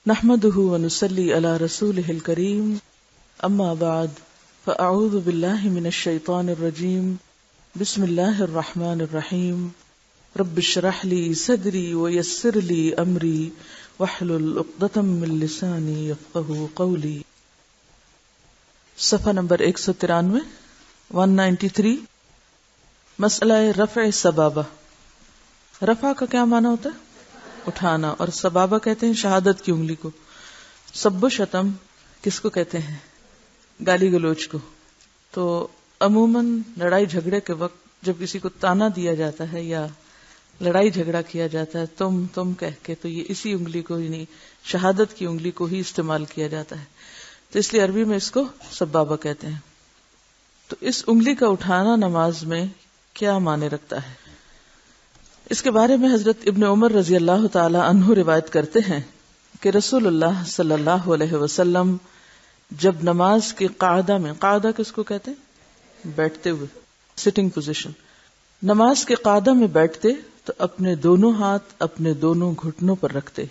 نحمده ونصلي على رسوله الكريم اما بعد فاعوذ بالله من الشيطان الرجيم بسم الله الرحمن الرحيم رب اشرح لي صدري ويسر لي امري واحلل عقدة من لساني يفقهوا قولي. صفحہ نمبر 193 193. مسئلہ رفع سبابہ. رفع کا کیا معنی ہوتا ہے؟ اٹھانا. اور سبابہ کہتے ہیں شہادت کی انگلی کو. سب و شتم کس کو کہتے ہیں؟ گالی گلوچ کو. تو عموماً لڑائی جھگڑے کے وقت جب کسی کو تانا دیا جاتا ہے یا لڑائی جھگڑا کیا جاتا ہے تم کہہ کے، تو یہ اسی انگلی کو یعنی شہادت کی انگلی کو ہی استعمال کیا جاتا ہے. تو اس لیے عربی میں اس کو سبابہ کہتے ہیں. تو اس انگلی کا اٹھانا نماز میں کیا معنی رکھتا ہے؟ اس کے بارے میں حضرت ابن عمر رضی اللہ تعالی عنہ روایت کرتے ہیں کہ رسول اللہ صلی اللہ علیہ وسلم جب نماز کے قاعدہ میں، قاعدہ کس کو کہتے ہیں؟ بیٹھتے ہوئے، سٹنگ پوزیشن. نماز کے قاعدہ میں بیٹھتے تو اپنے دونوں ہاتھ اپنے دونوں گھٹنوں پر رکھتے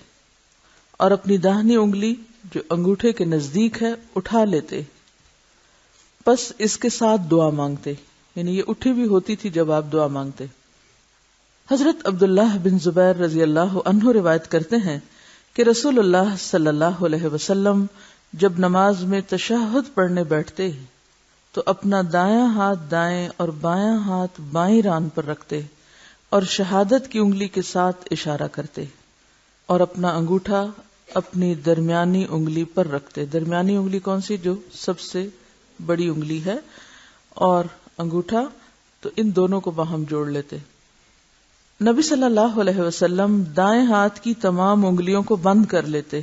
اور اپنی داہنی انگلی جو انگوٹھے کے نزدیک ہے اٹھا لیتے. پس اس کے ساتھ دعا مانگتے، یعنی یہ اٹھی بھی ہوتی تھی جب آپ دعا مانگتے. حضرت عبداللہ بن زبیر رضی اللہ عنہ روایت کرتے ہیں کہ رسول اللہ صلی اللہ علیہ وسلم جب نماز میں تشہد پڑھنے بیٹھتے تو اپنا دایاں ہاتھ دائیں اور بایاں ہاتھ بائیں ران پر رکھتے اور شہادت کی انگلی کے ساتھ اشارہ کرتے اور اپنا انگوٹھا اپنی درمیانی انگلی پر رکھتے. درمیانی انگلی کون سی؟ جو سب سے بڑی انگلی ہے، اور انگوٹھا، تو ان دونوں کو باہم جوڑ لیتے. نبی صلی اللہ علیہ وسلم دائیں ہاتھ کی تمام انگلیوں کو بند کر لیتے.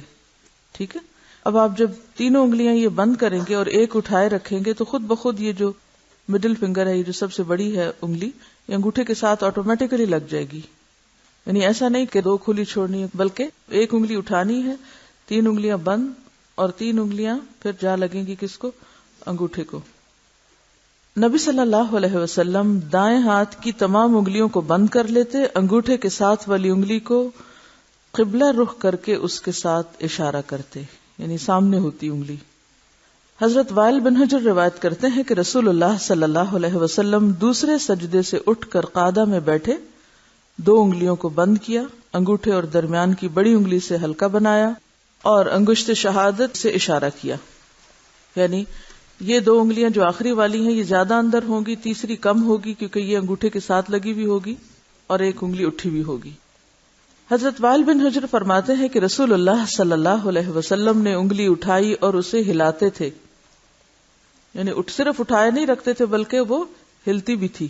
ٹھیک ہے. اب آپ جب تینوں انگلیاں یہ بند کریں گے اور ایک اٹھائے رکھیں گے تو خود بخود یہ جو مڈل فنگر ہے، یہ جو سب سے بڑی ہے انگلی، یہ انگوٹھے کے ساتھ آٹومیٹکلی لگ جائے گی. یعنی ایسا نہیں کہ دو کھلی چھوڑنی ہے، بلکہ ایک انگلی اٹھانی ہے، تین انگلیاں بند، اور تین انگلیاں پھر جا لگیں گی کس کو؟ انگوٹھے کو. نبی صلی اللہ علیہ وسلم دائیں ہاتھ کی تمام انگلیوں کو بند کر لیتے، انگوٹھے کے ساتھ والی انگلی کو قبلہ رخ کر کے اس کے ساتھ اشارہ کرتے، یعنی سامنے ہوتی انگلی. حضرت وائل بن حجر روایت کرتے ہیں کہ رسول اللہ صلی اللہ علیہ وسلم دوسرے سجدے سے اٹھ کر قاعدہ میں بیٹھے، دو انگلیوں کو بند کیا، انگوٹھے اور درمیان کی بڑی انگلی سے حلقہ بنایا اور انگشت شہادت سے اشارہ کیا. یعنی یہ دو انگلیاں جو آخری والی ہیں یہ زیادہ اندر ہوں گی، تیسری کم ہوگی کیونکہ یہ انگوٹھے کے ساتھ لگی ہوئی ہوگی، اور ایک انگلی اٹھی ہوئی ہوگی. حضرت وائل بن حجر فرماتے ہیں کہ رسول اللہ صلی اللہ علیہ وسلم نے انگلی اٹھائی اور اسے ہلاتے تھے، یعنی صرف اٹھائے نہیں رکھتے تھے بلکہ وہ ہلتی بھی تھی.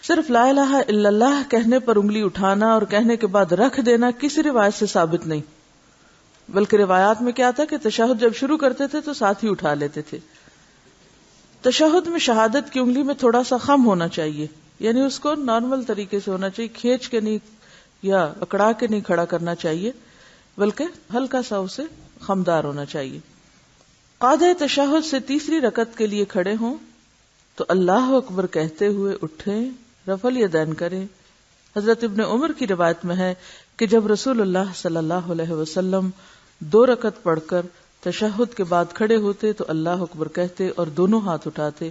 صرف لا الہ الا اللہ کہنے پر انگلی اٹھانا اور کہنے کے بعد رکھ دینا کسی روایت سے ثابت نہیں، بلکہ روایات میں کیا تھا کہ تشہد جب شروع کرتے تھے تو ساتھ ہی اٹھا لیتے تھے. تشہد میں شہادت کی انگلی میں تھوڑا سا خم ہونا چاہیے، یعنی اس کو نارمل طریقے سے ہونا چاہیے، کھینچ کے نہیں یا اکڑا کے نہیں کھڑا کرنا چاہیے، بلکہ ہلکا سا اسے خمدار ہونا چاہیے. قاعدہ تشہد سے تیسری رکعت کے لیے کھڑے ہوں تو اللہ اکبر کہتے ہوئے اٹھیں، رفع الیدین کریں. حضرت ابن عمر کی روایت میں ہے کہ جب رسول اللہ صلی اللہ علیہ وسلم 2 رکعت پڑھ کر تشہد کے بعد کھڑے ہوتے تو اللہ اکبر کہتے اور دونوں ہاتھ اٹھاتے.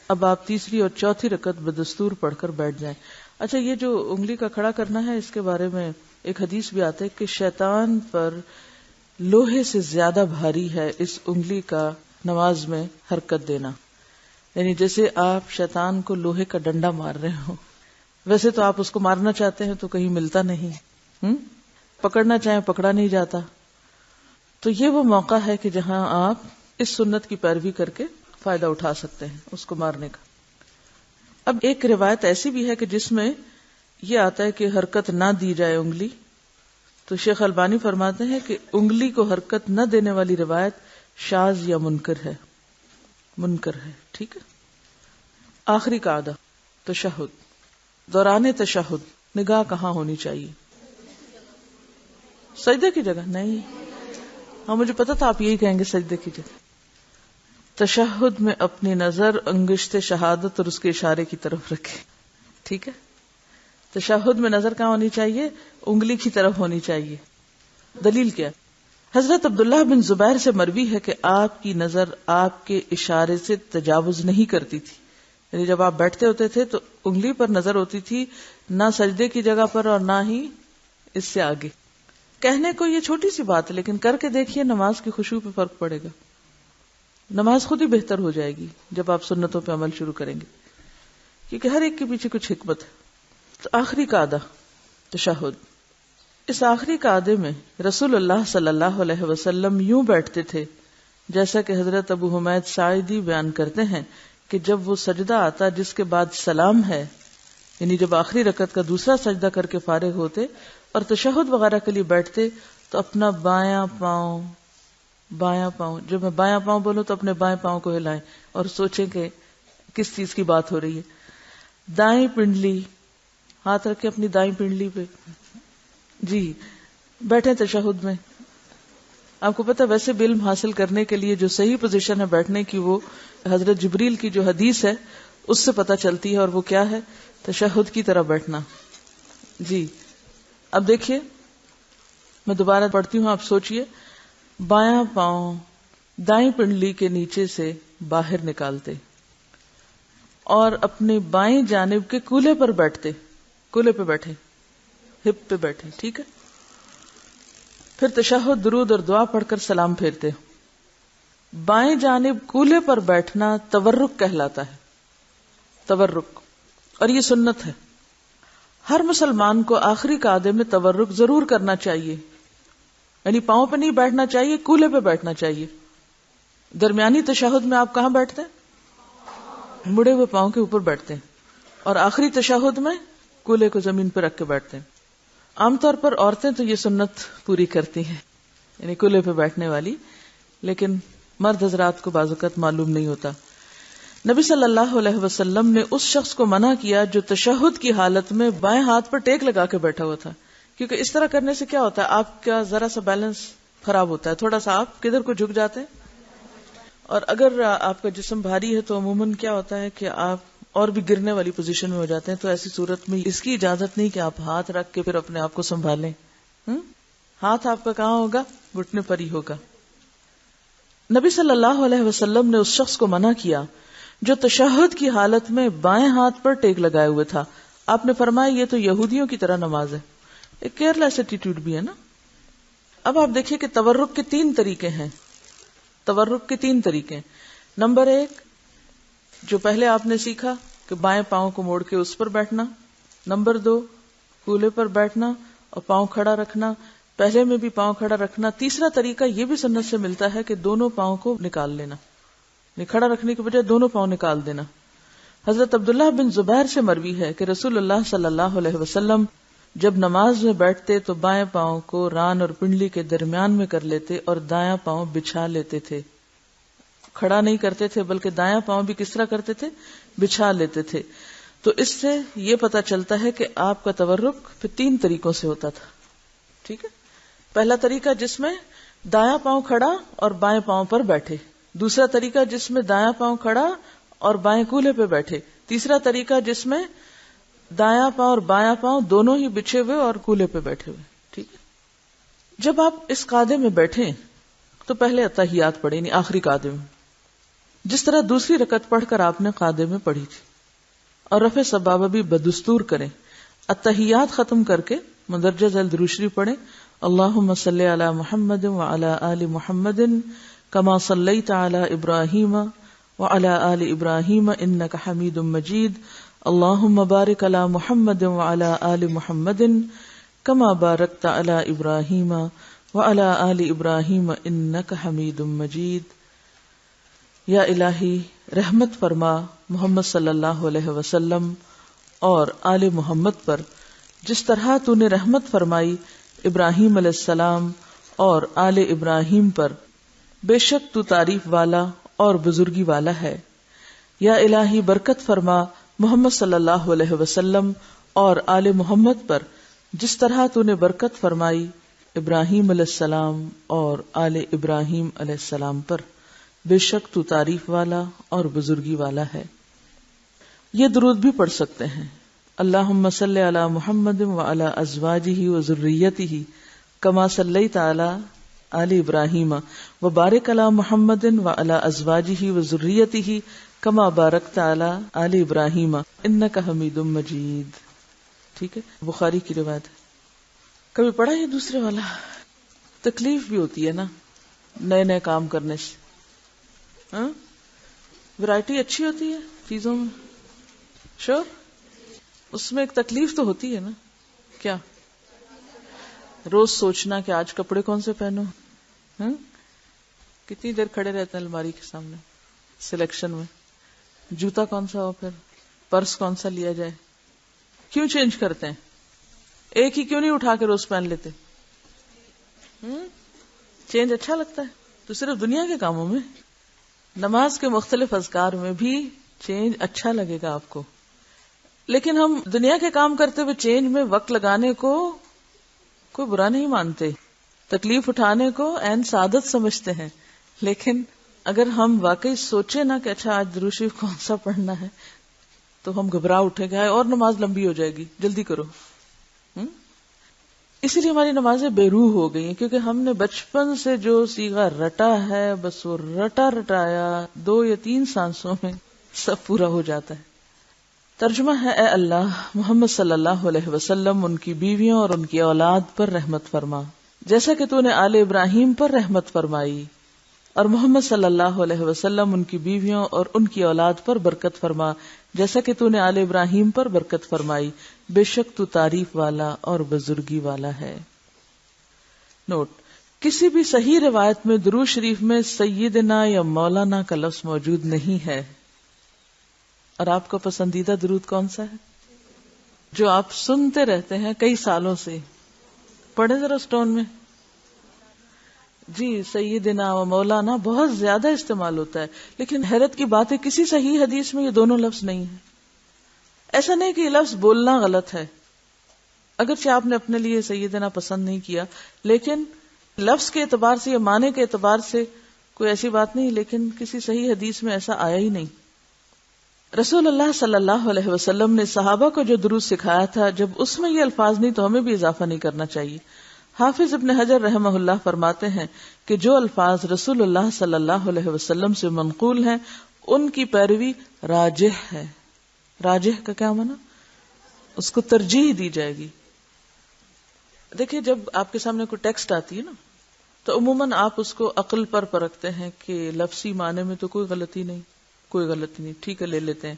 اب آپ تیسری اور چوتھی رکعت بدستور پڑھ کر بیٹھ جائیں. اچھا، یہ جو انگلی کا کھڑا کرنا ہے، اس کے بارے میں ایک حدیث بھی آتا ہے کہ شیطان پر لوہے سے زیادہ بھاری ہے اس انگلی کا نماز میں حرکت دینا. یعنی جیسے آپ شیطان کو لوہے کا ڈنڈا مار رہے ہو، ویسے تو آپ اس کو مارنا چاہتے ہیں تو کہیں ملتا نہیں، پکڑنا چاہیں پکڑا نہیں جاتا. تو یہ وہ موقع ہے کہ جہاں آپ اس سنت کی پیروی کر کے فائدہ اٹھا سکتے ہیں اس کو مارنے کا. اب ایک روایت ایسی بھی ہے کہ جس میں یہ آتا ہے کہ حرکت نہ دی جائے انگلی، تو شیخ البانی فرماتے ہیں کہ انگلی کو حرکت نہ دینے والی روایت شاذ یا منکر ہے. ٹھیک ہے. آخری قاعدہ تشہد. دوران تشہد نگاہ کہاں ہونی چاہیے؟ سجدے کی جگہ نہیں. ہاں مجھے پتا تھا آپ یہی کہیں گے، سجدے کی جگہ. تشہد میں اپنی نظر انگشت شہادت اور اس کے اشارے کی طرف رکھے. ٹھیک ہے. تشہد میں نظر کہاں ہونی چاہیے؟ انگلی کی طرف ہونی چاہیے. دلیل کیا؟ حضرت عبداللہ بن زبیر سے مروی ہے کہ آپ کی نظر آپ کے اشارے سے تجاوز نہیں کرتی تھی، یعنی جب آپ بیٹھتے ہوتے تھے تو انگلی پر نظر ہوتی تھی، نہ سجدے کی جگہ پر اور نہ ہی اس سے آگے. کہنے کو یہ چھوٹی سی بات ہے، لیکن کر کے دیکھیے نماز کی خشوع پہ فرق پڑے گا. نماز خود ہی بہتر ہو جائے گی جب آپ سنتوں پہ عمل شروع کریں گے، کیونکہ ہر ایک کے پیچھے کچھ حکمت ہے. تو آخری قاعدہ تشہد. اس آخری قاعدے میں رسول اللہ صلی اللہ علیہ وسلم یوں بیٹھتے تھے جیسا کہ حضرت ابو حمید ساعدی بیان کرتے ہیں کہ جب وہ سجدہ آتا جس کے بعد سلام ہے، یعنی جب آخری رکعت کا دوسرا سجدہ کر کے فارغ ہوتے اور تشہد وغیرہ کے لیے بیٹھتے تو اپنا بایاں پاؤں، جب میں بایاں پاؤں بولوں تو اپنے بائیں پاؤں کو ہلائیں اور سوچیں کہ کس چیز کی بات ہو رہی ہے. دائیں پنڈلی، ہاتھ رکھے اپنی دائیں پنڈلی پہ، جی بیٹھے تشہد میں. آپ کو پتہ ویسے بھی علم حاصل کرنے کے لیے جو صحیح پوزیشن ہے بیٹھنے کی وہ حضرت جبریل کی جو حدیث ہے اس سے پتہ چلتی ہے، اور وہ کیا ہے؟ تشہد کی طرح بیٹھنا. جی اب دیکھیے میں دوبارہ پڑھتی ہوں، آپ سوچئے. بایاں پاؤں دائیں پنڈلی کے نیچے سے باہر نکالتے اور اپنے بائیں جانب کے کولے پر بیٹھتے، کولے پہ بیٹھے، ہپ پہ بیٹھے، ٹھیک ہے. پھر تشہد، درود اور دعا پڑھ کر سلام پھیرتے. بائیں جانب کولے پر بیٹھنا تورک کہلاتا ہے، تورک، اور یہ سنت ہے. ہر مسلمان کو آخری قعدے میں تورک ضرور کرنا چاہیے، یعنی پاؤں پہ نہیں بیٹھنا چاہیے، کولے پہ بیٹھنا چاہیے. درمیانی تشہد میں آپ کہاں بیٹھتے ہیں؟ مڑے ہوئے پاؤں کے اوپر بیٹھتے ہیں، اور آخری تشہد میں کولے کو زمین پہ رکھ کے بیٹھتے ہیں. عام طور پر عورتیں تو یہ سنت پوری کرتی ہیں، یعنی کولے پہ بیٹھنے والی، لیکن مرد حضرات کو بعض اوقات معلوم نہیں ہوتا. نبی صلی اللہ علیہ وسلم نے اس شخص کو منع کیا جو تشہد کی حالت میں بائیں ہاتھ پر ٹیک لگا کے بیٹھا ہوا تھا، کیونکہ اس طرح کرنے سے کیا ہوتا ہے، آپ کا ذرا سا بیلنس خراب ہوتا ہے، تھوڑا سا آپ کدھر کو جھک جاتے ہیں، اور اگر آپ کا جسم بھاری ہے تو عموماً کیا ہوتا ہے کہ آپ اور بھی گرنے والی پوزیشن میں ہو جاتے ہیں. تو ایسی صورت میں اس کی اجازت نہیں کہ آپ ہاتھ رکھ کے پھر اپنے آپ کو سنبھالیں. ہاتھ آپ کا کہاں ہوگا؟ گھٹنے پر ہی ہوگا. نبی صلی اللہ علیہ وسلم نے اس شخص کو منع کیا جو تشہد کی حالت میں بائیں ہاتھ پر ٹیک لگائے ہوئے تھا. آپ نے فرمایا یہ تو یہودیوں کی طرح نماز ہے. ایک کیئر لیس ایٹیٹیوڈ بھی ہے نا. اب آپ دیکھیے کہ تورک کے 3 طریقے ہیں. تورک کے 3 طریقے. نمبر 1 جو پہلے آپ نے سیکھا کہ بائیں پاؤں کو موڑ کے اس پر بیٹھنا. نمبر 2 کولے پر بیٹھنا اور پاؤں کھڑا رکھنا، پہلے میں بھی پاؤں کھڑا رکھنا. تیسرا طریقہ یہ بھی سنت سے ملتا ہے کہ دونوں پاؤں کو نکال لینا، کھڑا رکھنے کے بجائے دونوں پاؤں نکال دینا. حضرت عبداللہ بن زبیر سے مروی ہے کہ رسول اللہ صلی اللہ علیہ وسلم جب نماز میں بیٹھتے تو بائیں پاؤں کو ران اور پنڈلی کے درمیان میں کر لیتے اور دایاں پاؤں بچھا لیتے تھے. کھڑا نہیں کرتے تھے بلکہ دایاں پاؤں بھی کس طرح کرتے تھے؟ بچھا لیتے تھے. تو اس سے یہ پتا چلتا ہے کہ آپ کا تورک پھر 3 طریقوں سے ہوتا تھا. ٹھیک ہے. پہلا طریقہ جس میں دایاں پاؤں کھڑا اور بائیں پاؤں پر بیٹھے. دوسرا طریقہ جس میں دایاں پاؤں کھڑا اور بائیں کولے پہ بیٹھے. تیسرا طریقہ جس میں دایاں پاؤں اور بایاں پاؤں دونوں ہی بچھے ہوئے اور کولے پہ بیٹھے ہوئے. ٹھیک ہے. جب آپ اس قاعدے میں بیٹھیں تو پہلے اتحیات پڑھیں، یعنی آخری قاعدے میں، جس طرح دوسری رکعت پڑھ کر آپ نے قاعدے میں پڑھی تھی، اور رفع سبابہ بھی بدستور کریں. اتحیات ختم کر کے مندرجہ ذیل درود شریف پڑھیں. اللہم صلی علی محمد وعلی آل محمد کما صلیت علی ابراہیم وعلی آل ابراہیم انک حمید مجید. اللہم بارک علی محمد وعلی آل محمد کما بارکت علی ابراہیم وعلی آل ابراہیم انک حمید مجید. یا الہی رحمت فرما محمد صلی اللہ علیہ وسلم اور آل محمد پر جس طرح تو نے رحمت فرمائی ابراہیم علیہ السلام اور آل ابراہیم پر، بے شک تو تعریف والا اور بزرگی والا ہے. یا الہی برکت فرما محمد صلی اللہ علیہ وسلم اور آل محمد پر جس طرح تو نے برکت فرمائی ابراہیم علیہ السلام اور آل ابراہیم علیہ السلام پر، بے شک تو تعریف والا اور بزرگی والا ہے. یہ درود بھی پڑھ سکتے ہیں. اللہم صلی علی محمد وعلی ازواجہ وذریتہ کما صلیت علی آل ابراہیم وبارک علی محمد وعلی ازواجہ وذریتہ کما بارکت علی آل ابراہیم انک حمید مجید. ٹھیک ہے، بخاری کی روایت ہے. کبھی پڑھا یہ دوسرے والا؟ تکلیف بھی ہوتی ہے نا نئے نئے کام کرنے سے. ہاں، ورائٹی اچھی ہوتی ہے چیزوں میں، شور اس میں ایک تکلیف تو ہوتی ہے نا. کیا؟ روز سوچنا کہ آج کپڑے کون سے پہنوں. ہاں، کتنی دیر کھڑے رہتے ہیں الماری کے سامنے سلیکشن میں، جوتا کون سا ہو، پھر پرس کون سا لیا جائے. کیوں چینج کرتے ہیں؟ ایک ہی کیوں نہیں اٹھا کے روز پہن لیتے؟ چینج اچھا لگتا ہے. تو صرف دنیا کے کاموں میں، نماز کے مختلف اذکار میں بھی چینج اچھا لگے گا آپ کو. لیکن ہم دنیا کے کام کرتے ہوئے چینج میں وقت لگانے کو کوئی برا نہیں مانتے، تکلیف اٹھانے کو عین سعادت سمجھتے ہیں. لیکن اگر ہم واقعی سوچے نا کہ اچھا آج درود شریف کون سا پڑھنا ہے، تو ہم گھبرا اٹھے گا اور نماز لمبی ہو جائے گی، جلدی کرو. اسی لیے ہماری نمازیں بے روح ہو گئی ہیں، کیونکہ ہم نے بچپن سے جو صیغہ رٹا ہے بس وہ رٹایا 2 یا 3 سانسوں میں سب پورا ہو جاتا ہے. ترجمہ ہے: اے اللہ، محمد صلی اللہ علیہ وسلم، ان کی بیویوں اور ان کی اولاد پر رحمت فرما، جیسا کہ تو نے آل ابراہیم پر رحمت فرمائی، اور محمد صلی اللہ علیہ وسلم، ان کی بیویوں اور ان کی اولاد پر برکت فرما، جیسا کہ تو نے آل ابراہیم پر برکت فرمائی. بے شک تو تعریف والا اور بزرگی والا ہے. نوٹ: کسی بھی صحیح روایت میں درود شریف میں سیدنا یا مولانا کا لفظ موجود نہیں ہے. اور آپ کا پسندیدہ درود کون سا ہے جو آپ سنتے رہتے ہیں کئی سالوں سے؟ پڑھیں ذرا سٹون میں. جی، سیدنا و مولانا بہت زیادہ استعمال ہوتا ہے، لیکن حیرت کی بات ہے کسی صحیح حدیث میں یہ دونوں لفظ نہیں ہیں. ایسا نہیں کہ یہ لفظ بولنا غلط ہے، اگرچہ آپ نے اپنے لیے سیدنا پسند نہیں کیا، لیکن لفظ کے اعتبار سے یا معنی کے اعتبار سے کوئی ایسی بات نہیں. لیکن کسی صحیح حدیث میں ایسا آیا ہی نہیں. رسول اللہ صلی اللہ علیہ وسلم نے صحابہ کو جو درود سکھایا تھا، جب اس میں یہ الفاظ نہیں تو ہمیں بھی اضافہ نہیں کرنا چاہیے. حافظ ابن حجر رحمہ اللہ فرماتے ہیں کہ جو الفاظ رسول اللہ صلی اللہ علیہ وسلم سے منقول ہیں ان کی پیروی راجح ہے. راجح کا کیا معنی؟ اس کو ترجیح دی جائے گی. دیکھیں، جب آپ کے سامنے کوئی ٹیکسٹ آتی ہے نا تو عموماً آپ اس کو عقل پر پرکھتے ہیں کہ لفظی معنی میں تو کوئی غلطی نہیں، ٹھیک ہے لے لیتے ہیں.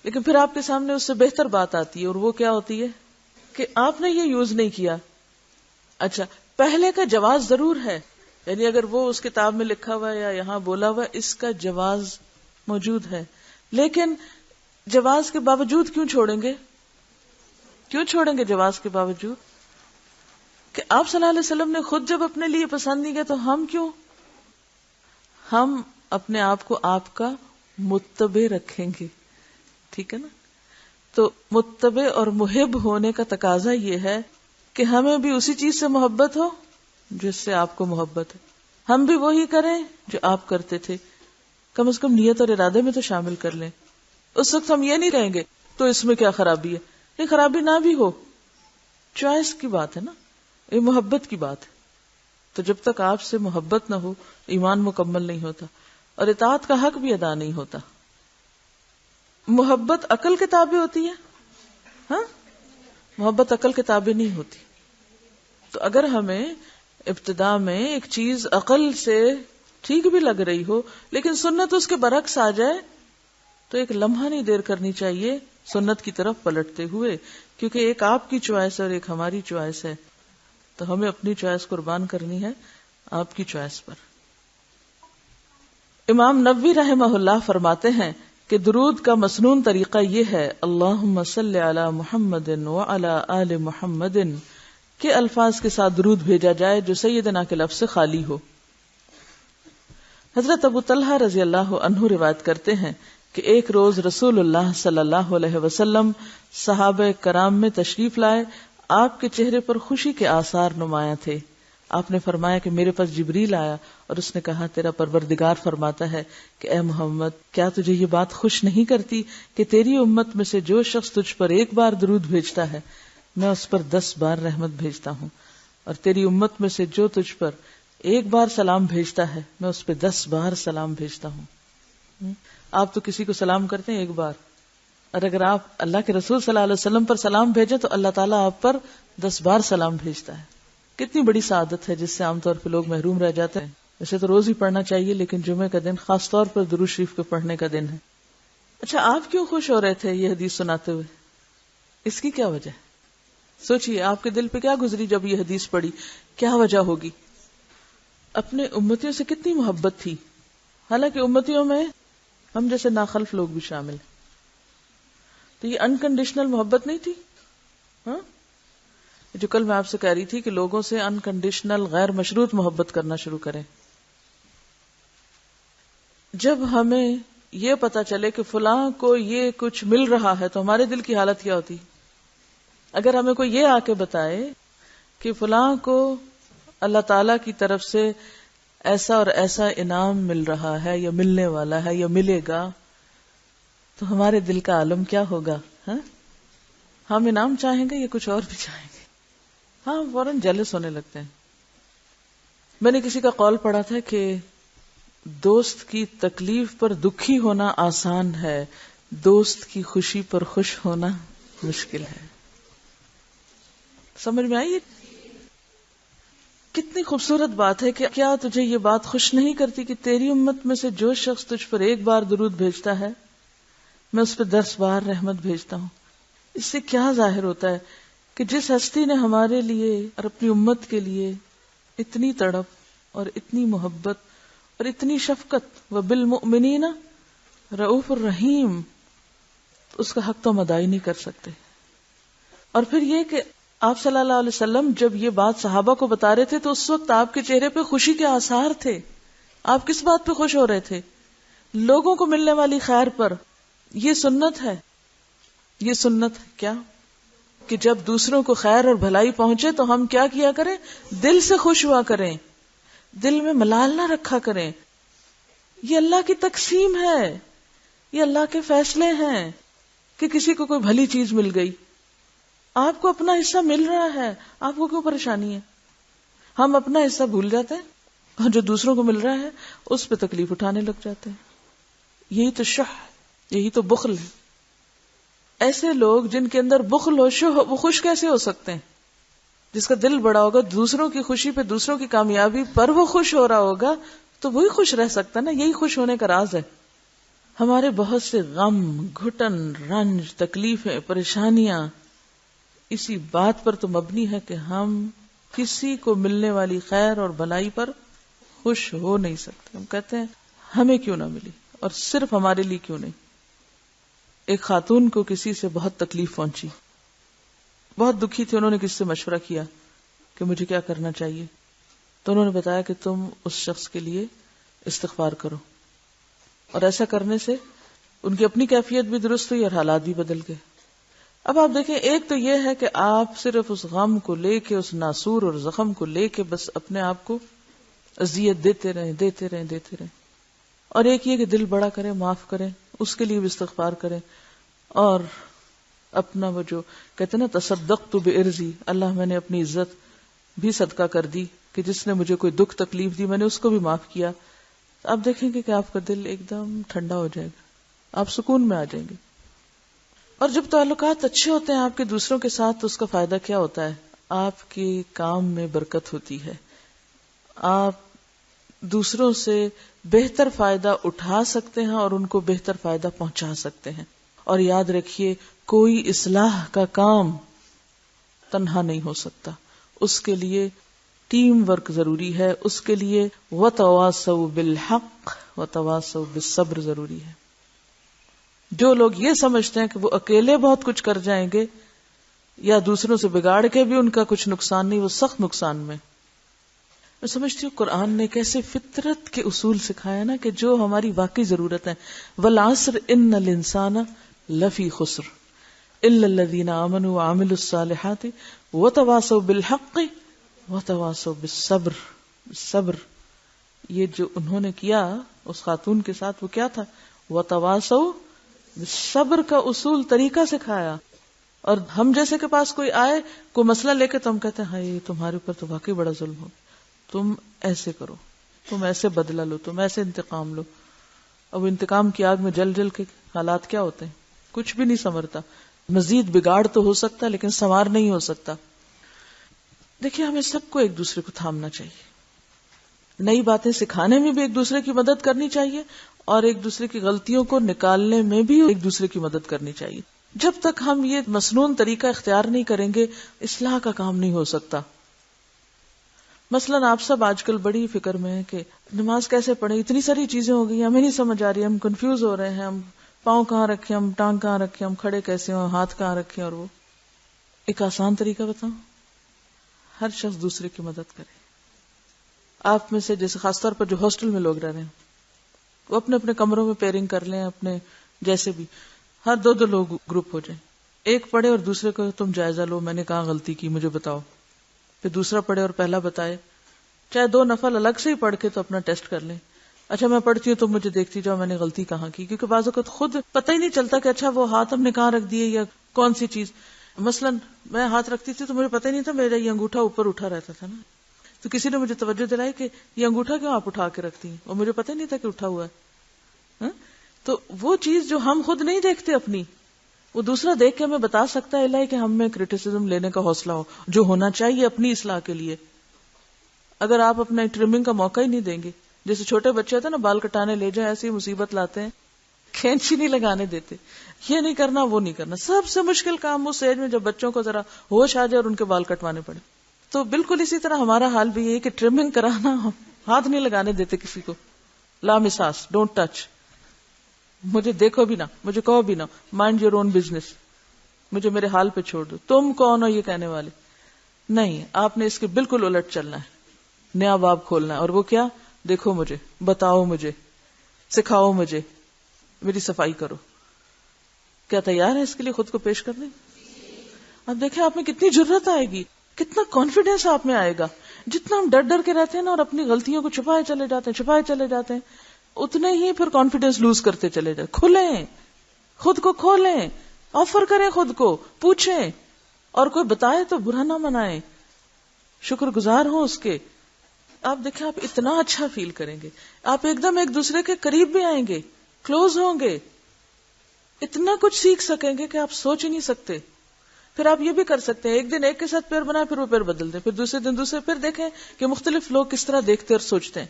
لیکن پھر آپ کے سامنے اس سے بہتر بات آتی ہے، اور وہ کیا ہوتی ہے کہ آپ نے یہ یوز نہیں کیا. اچھا، پہلے کا جواز ضرور ہے، یعنی اگر وہ اس کتاب میں لکھا ہوا ہے یا یہاں بولا ہوا ہے اس کا جواز موجود ہے، لیکن جواز کے باوجود کیوں چھوڑیں گے جواز کے باوجود؟ کہ آپ صلی اللہ علیہ وسلم نے خود جب اپنے لیے پسند نہیں کیا تو ہم اپنے آپ کو آپ کا متبع رکھیں گے. ٹھیک ہے نا؟ تو متبع اور محب ہونے کا تقاضا یہ ہے کہ ہمیں بھی اسی چیز سے محبت ہو جس سے آپ کو محبت ہے، ہم بھی وہی کریں جو آپ کرتے تھے. کم از کم نیت اور ارادے میں تو شامل کر لیں. اس وقت ہم یہ نہیں کہیں گے تو اس میں کیا خرابی ہے. یہ خرابی نہ بھی ہو، چوائس کی بات ہے نا، یہ محبت کی بات ہے. تو جب تک آپ سے محبت نہ ہو ایمان مکمل نہیں ہوتا اور اطاعت کا حق بھی ادا نہیں ہوتا. محبت عقل کے تابع ہوتی ہے، ہاں، محبت عقل کے تابع نہیں ہوتی. تو اگر ہمیں ابتدا میں ایک چیز عقل سے ٹھیک بھی لگ رہی ہو لیکن سنت اس کے برعکس آ جائے تو ایک لمحہ نہیں دیر کرنی چاہیے سنت کی طرف پلٹتے ہوئے، کیونکہ ایک آپ کی چوائس ہے اور ایک ہماری چوائس ہے. تو ہمیں اپنی چوائس قربان کرنی ہے آپ کی چوائس پر. امام نووی رحمہ اللہ فرماتے ہیں کہ درود کا مسنون طریقہ یہ ہے: اللہم صلی علی محمد وعلی آل محمد کے الفاظ کے ساتھ درود بھیجا جائے جو سیدنا کے لفظ سے خالی ہو. حضرت ابو طلحہ رضی اللہ عنہ روایت کرتے ہیں کہ ایک روز رسول اللہ صلی اللہ علیہ وسلم صحابہ کرام میں تشریف لائے. آپ کے چہرے پر خوشی کے آثار نمایاں تھے. آپ نے فرمایا کہ میرے پاس جبریل آیا اور اس نے کہا تیرا پروردگار فرماتا ہے کہ اے محمد، کیا تجھے یہ بات خوش نہیں کرتی کہ تیری امت میں سے جو شخص تجھ پر ایک بار درود بھیجتا ہے میں اس پر 10 بار رحمت بھیجتا ہوں، اور تیری امت میں سے جو تجھ پر ایک بار سلام بھیجتا ہے میں اس پہ 10 بار سلام بھیجتا ہوں. آپ تو کسی کو سلام کرتے ہیں ایک بار، اور اگر آپ اللہ کے رسول صلی اللہ علیہ وسلم پر سلام بھیجیں تو اللہ تعالیٰ آپ پر 10 بار سلام بھیجتا ہے. کتنی بڑی سعادت ہے جس سے عام طور پہ لوگ محروم رہ جاتے ہیں. ویسے تو روز ہی پڑھنا چاہیے، لیکن جمعے کا دن خاص طور پر درود شریف کے پڑھنے کا دن ہے. اچھا، آپ کیوں خوش ہو رہے تھے یہ حدیث سناتے ہوئے؟ اس کی کیا وجہ ہے؟ سوچئے آپ کے دل پہ کیا گزری جب یہ حدیث پڑھی؟ کیا وجہ ہوگی؟ اپنے امتیوں سے کتنی محبت تھی، حالانکہ امتیوں میں ہم جیسے ناخلف لوگ بھی شامل ہیں. تو یہ انکنڈیشنل محبت نہیں تھی؟ ہاں، جو کل میں آپ سے کہہ رہی تھی کہ لوگوں سے انکنڈیشنل غیر مشروط محبت کرنا شروع کریں. جب ہمیں یہ پتا چلے کہ فلاں کو یہ کچھ مل رہا ہے تو ہمارے دل کی حالت کیا ہوتی؟ اگر ہمیں کوئی یہ آ کے بتائے کہ فلاں کو اللہ تعالی کی طرف سے ایسا اور ایسا انعام مل رہا ہے یا ملنے والا ہے یا ملے گا، تو ہمارے دل کا عالم کیا ہوگا؟ ہاں، ہم انعام چاہیں گے یا کچھ اور بھی چاہیں گے؟ ہاں، فوراً جیلس ہونے لگتے ہیں. میں نے کسی کا قول پڑھا تھا کہ دوست کی تکلیف پر دکھی ہونا آسان ہے، دوست کی خوشی پر خوش ہونا مشکل ہے. سمجھ میں آئی؟ کتنی خوبصورت بات ہے کہ کیا تجھے یہ بات خوش نہیں کرتی کہ تیری امت میں سے جو شخص تجھ پر ایک بار درود بھیجتا ہے میں اس پہ 10 بار رحمت بھیجتا ہوں. اس سے کیا ظاہر ہوتا ہے کہ جس ہستی نے ہمارے لیے اور اپنی امت کے لیے اتنی تڑپ اور اتنی محبت اور اتنی شفقت، وبالمؤمنین رؤوف الرحیم، اس کا حق تو ہم ادا ہی نہیں کر سکتے. اور پھر یہ کہ آپ صلی اللہ علیہ وسلم جب یہ بات صحابہ کو بتا رہے تھے تو اس وقت آپ کے چہرے پہ خوشی کے آثار تھے. آپ کس بات پہ خوش ہو رہے تھے؟ لوگوں کو ملنے والی خیر پر. یہ سنت ہے. یہ سنت ہے کیا کہ جب دوسروں کو خیر اور بھلائی پہنچے تو ہم کیا کیا کریں؟ دل سے خوش ہوا کریں، دل میں ملال نہ رکھا کریں. یہ اللہ کی تقسیم ہے، یہ اللہ کے فیصلے ہیں کہ کسی کو کوئی بھلی چیز مل گئی. آپ کو اپنا حصہ مل رہا ہے، آپ کو کیوں پریشانی ہے؟ ہم اپنا حصہ بھول جاتے ہیں اور جو دوسروں کو مل رہا ہے اس پہ تکلیف اٹھانے لگ جاتے ہیں. یہی تو شح، یہی تو بخل ہے. ایسے لوگ جن کے اندر بخل ہو، شح، وہ خوش کیسے ہو سکتے ہیں؟ جس کا دل بڑا ہوگا، دوسروں کی خوشی پہ، دوسروں کی کامیابی پر وہ خوش ہو رہا ہوگا تو وہی خوش رہ سکتا نا. یہی خوش ہونے کا راز ہے. ہمارے بہت سے غم، گھٹن، رنج، تکلیفیں، پریشانیاں اسی بات پر تو مبنی ہے کہ ہم کسی کو ملنے والی خیر اور بھلائی پر خوش ہو نہیں سکتے. ہم کہتے ہیں ہمیں کیوں نہ ملی، اور صرف ہمارے لیے کیوں نہیں. ایک خاتون کو کسی سے بہت تکلیف پہنچی، بہت دکھی تھی. انہوں نے کسی سے مشورہ کیا کہ مجھے کیا کرنا چاہیے، تو انہوں نے بتایا کہ تم اس شخص کے لیے استغفار کرو. اور ایسا کرنے سے ان کی اپنی کیفیت بھی درست ہوئی اور حالات بھی بدل گئے. اب آپ دیکھیں، ایک تو یہ ہے کہ آپ صرف اس غم کو لے کے، اس ناسور اور زخم کو لے کے بس اپنے آپ کو اذیت دیتے رہیں. اور ایک یہ کہ دل بڑا کریں، معاف کریں، اس کے لیے بھی استغفار کریں. اور اپنا وہ جو کہتے ہیں نا تصدقت بعرضی، اللہ میں نے اپنی عزت بھی صدقہ کر دی کہ جس نے مجھے کوئی دکھ تکلیف دی میں نے اس کو بھی معاف کیا. آپ دیکھیں گے کہ آپ کا دل ایک دم ٹھنڈا ہو جائے گا، آپ سکون میں آ جائیں گے. اور جب تعلقات اچھے ہوتے ہیں آپ کے دوسروں کے ساتھ تو اس کا فائدہ کیا ہوتا ہے؟ آپ کے کام میں برکت ہوتی ہے، آپ دوسروں سے بہتر فائدہ اٹھا سکتے ہیں اور ان کو بہتر فائدہ پہنچا سکتے ہیں. اور یاد رکھیے، کوئی اصلاح کا کام تنہا نہیں ہو سکتا، اس کے لیے ٹیم ورک ضروری ہے، اس کے لیے وتواصوا بالحق وتواصوا بالصبر ضروری ہے. جو لوگ یہ سمجھتے ہیں کہ وہ اکیلے بہت کچھ کر جائیں گے یا دوسروں سے بگاڑ کے بھی ان کا کچھ نقصان نہیں، وہ سخت نقصان میں. میں سمجھتی ہوں قرآن نے کیسے فطرت کے اصول سکھایا نا کہ جو ہماری واقعی ضرورت ہے. والعصر ان الانسان لفی خسر الا الذین آمنوا وعملوا الصالحات وتواصوا بالحق وتواصوا بالصبر. صبر یہ جو انہوں نے کیا اس خاتون کے ساتھ، وہ کیا تھا؟ وتواصوا بالصبر کا اصول، طریقہ سکھایا. اور ہم جیسے کے پاس کوئی آئے کوئی مسئلہ لے کے تو ہم کہتے ہیں ہائے تمہارے اوپر تو واقعی بڑا ظلم ہو. تم ایسے کرو، تم ایسے بدلہ لو، تم ایسے انتقام لو. اب انتقام کی آگ میں جل جل کے حالات کیا ہوتے ہیں؟ کچھ بھی نہیں سنورتا. مزید بگاڑ تو ہو سکتا لیکن سنوار نہیں ہو سکتا. دیکھیے ہمیں سب کو ایک دوسرے کو تھامنا چاہیے. نئی باتیں سکھانے میں بھی ایک دوسرے کی مدد کرنی چاہیے اور ایک دوسرے کی غلطیوں کو نکالنے میں بھی ایک دوسرے کی مدد کرنی چاہیے. جب تک ہم یہ مسنون طریقہ اختیار نہیں کریں گے اصلاح کا کام نہیں ہو سکتا. مثلاً آپ سب آج کل بڑی فکر میں ہیں کہ نماز کیسے پڑھیں، اتنی ساری چیزیں ہو گئی ہمیں نہیں سمجھ آ رہی، ہم کنفیوز ہو رہے ہیں، ہم پاؤں کہاں رکھیں، ہم ٹانگ کہاں رکھیں، ہم کھڑے کیسے ہوں، ہاتھ کہاں رکھیں. اور وہ ایک آسان طریقہ بتاؤں، ہر شخص دوسرے کی مدد کرے. آپ میں سے جیسے خاص طور پر جو ہاسٹل میں لوگ رہ رہے ہیں وہ اپنے اپنے کمروں میں پیئرنگ کر لیں، اپنے جیسے بھی ہر دو لوگ گروپ ہو جائیں. ایک پڑھے اور دوسرے کو تم جائزہ لو، میں نے کہاں غلطی کی مجھے بتاؤ. پھر دوسرا پڑھے اور پہلا بتائے. چاہے 2 نفل الگ سے ہی پڑھ کے تو اپنا ٹیسٹ کر لیں. اچھا میں پڑھتی ہوں تم مجھے دیکھتی جاؤ میں نے غلطی کہاں کی، کیونکہ بعض اوقات خود پتہ ہی نہیں چلتا کہ اچھا وہ ہاتھ ہم نے کہاں رکھ دیے یا کون سی چیز. مثلاً میں ہاتھ رکھتی تھی تو مجھے پتہ ہی نہیں تھا میرا یہ انگوٹھا اوپر اٹھا رہتا تھا نا، تو کسی نے مجھے توجہ دلائی کہ یہ انگوٹھا کیوں آپ اٹھا کے رکھتی ہیں، اور مجھے پتہ ہی نہیں تھا کہ اٹھا ہوا ہے. تو وہ چیز جو ہم خود نہیں دیکھتے اپنی، وہ دوسرا دیکھ کے ہمیں بتا سکتا ہے. الہی کہ ہم میں کرٹیسزم لینے کا حوصلہ ہو جو ہونا چاہیے اپنی اصلاح کے لیے. اگر آپ اپنا ٹرمنگ کا موقع ہی نہیں دیں گے، جیسے چھوٹے بچے ہوتے ہیں نا بال کٹانے لے جائیں ایسی مصیبت لاتے ہیں، کھینچی نہیں لگانے دیتے، یہ نہیں کرنا وہ نہیں کرنا. سب سے مشکل کام اس ایج میں جب بچوں کو ذرا ہوش آ جائے اور ان کے بال کٹوانے پڑے. تو بالکل اسی طرح ہمارا حال بھی یہ کہ ٹرمنگ کرانا، ہاتھ نہیں لگانے دیتے کسی کو. لامساس، ڈونٹ ٹچ، مجھے دیکھو بھی نہ، مجھے کہو بھی نہ، مائنڈ یور اون بزنس، مجھے میرے حال پہ چھوڑ دو، تم کون ہو یہ کہنے والے. نہیں، آپ نے اس کے بالکل الٹ چلنا ہے، نیا باب کھولنا ہے. اور وہ کیا؟ دیکھو مجھے، بتاؤ مجھے، سکھاؤ مجھے، میری صفائی کرو. کیا تیار ہے اس کے لیے خود کو پیش کرنے؟ اب دیکھیں آپ میں کتنی جرت آئے گی، کتنا کانفیڈینس آپ میں آئے گا. جتنا ہم ڈر ڈر کے رہتے ہیں نا اور اپنی غلطیوں کو چھپائے چلے جاتے ہیں اتنے ہی پھر کانفیڈینس لوز کرتے چلے جائیں. کھلیں، خود کو کھولیں، آفر کریں، خود کو پوچھیں، اور کوئی بتائے تو برا نہ منائیں، شکر گزار ہوں اس کے. آپ دیکھیں آپ اتنا اچھا فیل کریں گے، آپ ایک دم ایک دوسرے کے قریب بھی آئیں گے، کلوز ہوں گے، اتنا کچھ سیکھ سکیں گے کہ آپ سوچ ہی نہیں سکتے. پھر آپ یہ بھی کر سکتے ہیں ایک دن ایک کے ساتھ پیر بنائے، پھر وہ پیر بدل دیں، پھر دوسرے دن دوسرے، پھر دیکھیں کہ مختلف لوگ کس طرح دیکھتے اور سوچتے ہیں.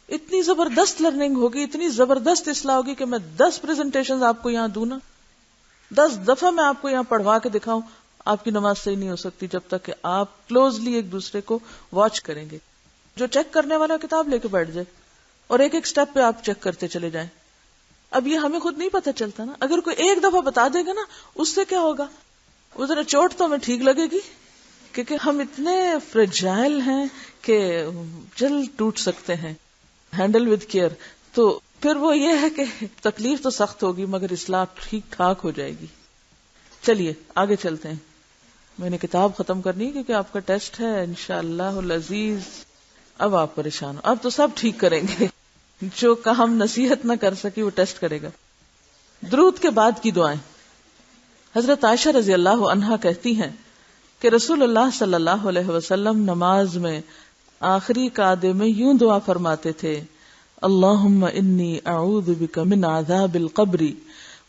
اتنی زبردست لرننگ ہوگی، اتنی زبردست اصلاح ہوگی کہ میں 10 پریزنٹیشن آپ کو یہاں دوں نا، 10 دفعہ میں آپ کو یہاں پڑھوا کے دکھاؤں، آپ کی نماز صحیح نہیں ہو سکتی جب تک کہ آپ کلوزلی ایک دوسرے کو واچ کریں گے. جو چیک کرنے والا کتاب لے کے بیٹھ جائے اور ایک ایک سٹیپ پہ آپ چیک کرتے چلے جائیں. اب یہ ہمیں خود نہیں پتہ چلتا نا، اگر کوئی ایک دفعہ بتا دے گا نا اس سے کیا ہوگا، وہ ذرا چوٹ تو ہمیں ٹھیک لگے گی، کیونکہ ہم اتنے فریجائل ہیں کہ جلد ٹوٹ سکتے ہیں. Handle with care. تو پھر وہ یہ ہے کہ تکلیف تو سخت ہوگی مگر اصلاح ٹھیک ٹھاک ہو جائے گی. چلیے آگے چلتے ہیں، میں نے کتاب ختم کرنی ہے کیونکہ آپ کا ٹیسٹ ہے انشاءاللہ العزیز. اب آپ پریشان ہو، اب تو سب ٹھیک کریں گے، جو کام نصیحت نہ کر سکی وہ ٹیسٹ کرے گا. درود کے بعد کی دعائیں. حضرت عائشہ رضی اللہ عنہا کہتی ہیں کہ رسول اللہ صلی اللہ علیہ وسلم نماز میں آخری قعدے میں یوں دعا فرماتے تھے: اللہم انی اعوذ بک من عذاب القبر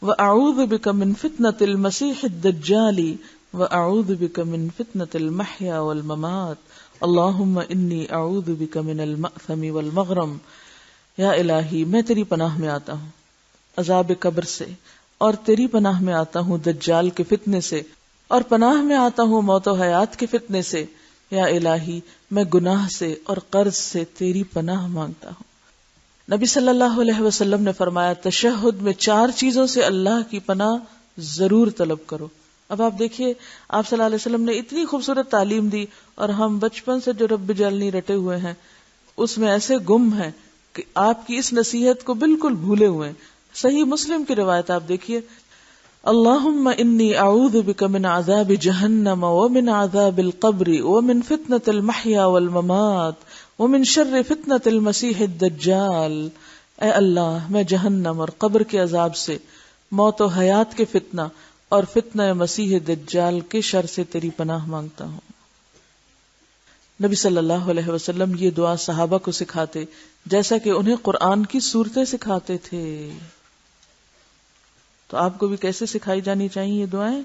واعوذ بک من فتنة المسیح الدجال واعوذ بک من فتنة المحیا والممات اللہم انی اعوذ بک من المأثم والمغرم. یا الہی میں تیری پناہ میں آتا ہوں عذاب قبر سے، اور تیری پناہ میں آتا ہوں دجال کے فتنے سے، اور پناہ میں آتا ہوں موت و حیات کے فتنے سے. یا الہی میں گناہ سے اور قرض سے تیری پناہ مانگتا ہوں. نبی صلی اللہ علیہ وسلم نے فرمایا تشہد میں 4 چیزوں سے اللہ کی پناہ ضرور طلب کرو. اب آپ دیکھیے آپ صلی اللہ علیہ وسلم نے اتنی خوبصورت تعلیم دی اور ہم بچپن سے جو رب جلنی رٹے ہوئے ہیں اس میں ایسے گم ہیں کہ آپ کی اس نصیحت کو بالکل بھولے ہوئے ہیں. صحیح مسلم کی روایت آپ دیکھیے: اللہم انی اعوذ بک من عذاب جہنم ومن عذاب القبر ومن فتنة المحیا والممات ومن شر فتنة المسیح الدجال. اے اللہ میں جہنم اور قبر کے عذاب سے، موت و حیات کے فتنہ اور فتنہ مسیح دجال کے شر سے تیری پناہ مانگتا ہوں. نبی صلی اللہ علیہ وسلم یہ دعا صحابہ کو سکھاتے جیسا کہ انہیں قرآن کی صورتیں سکھاتے تھے. تو آپ کو بھی کیسے سکھائی جانی چاہیے یہ دعائیں؟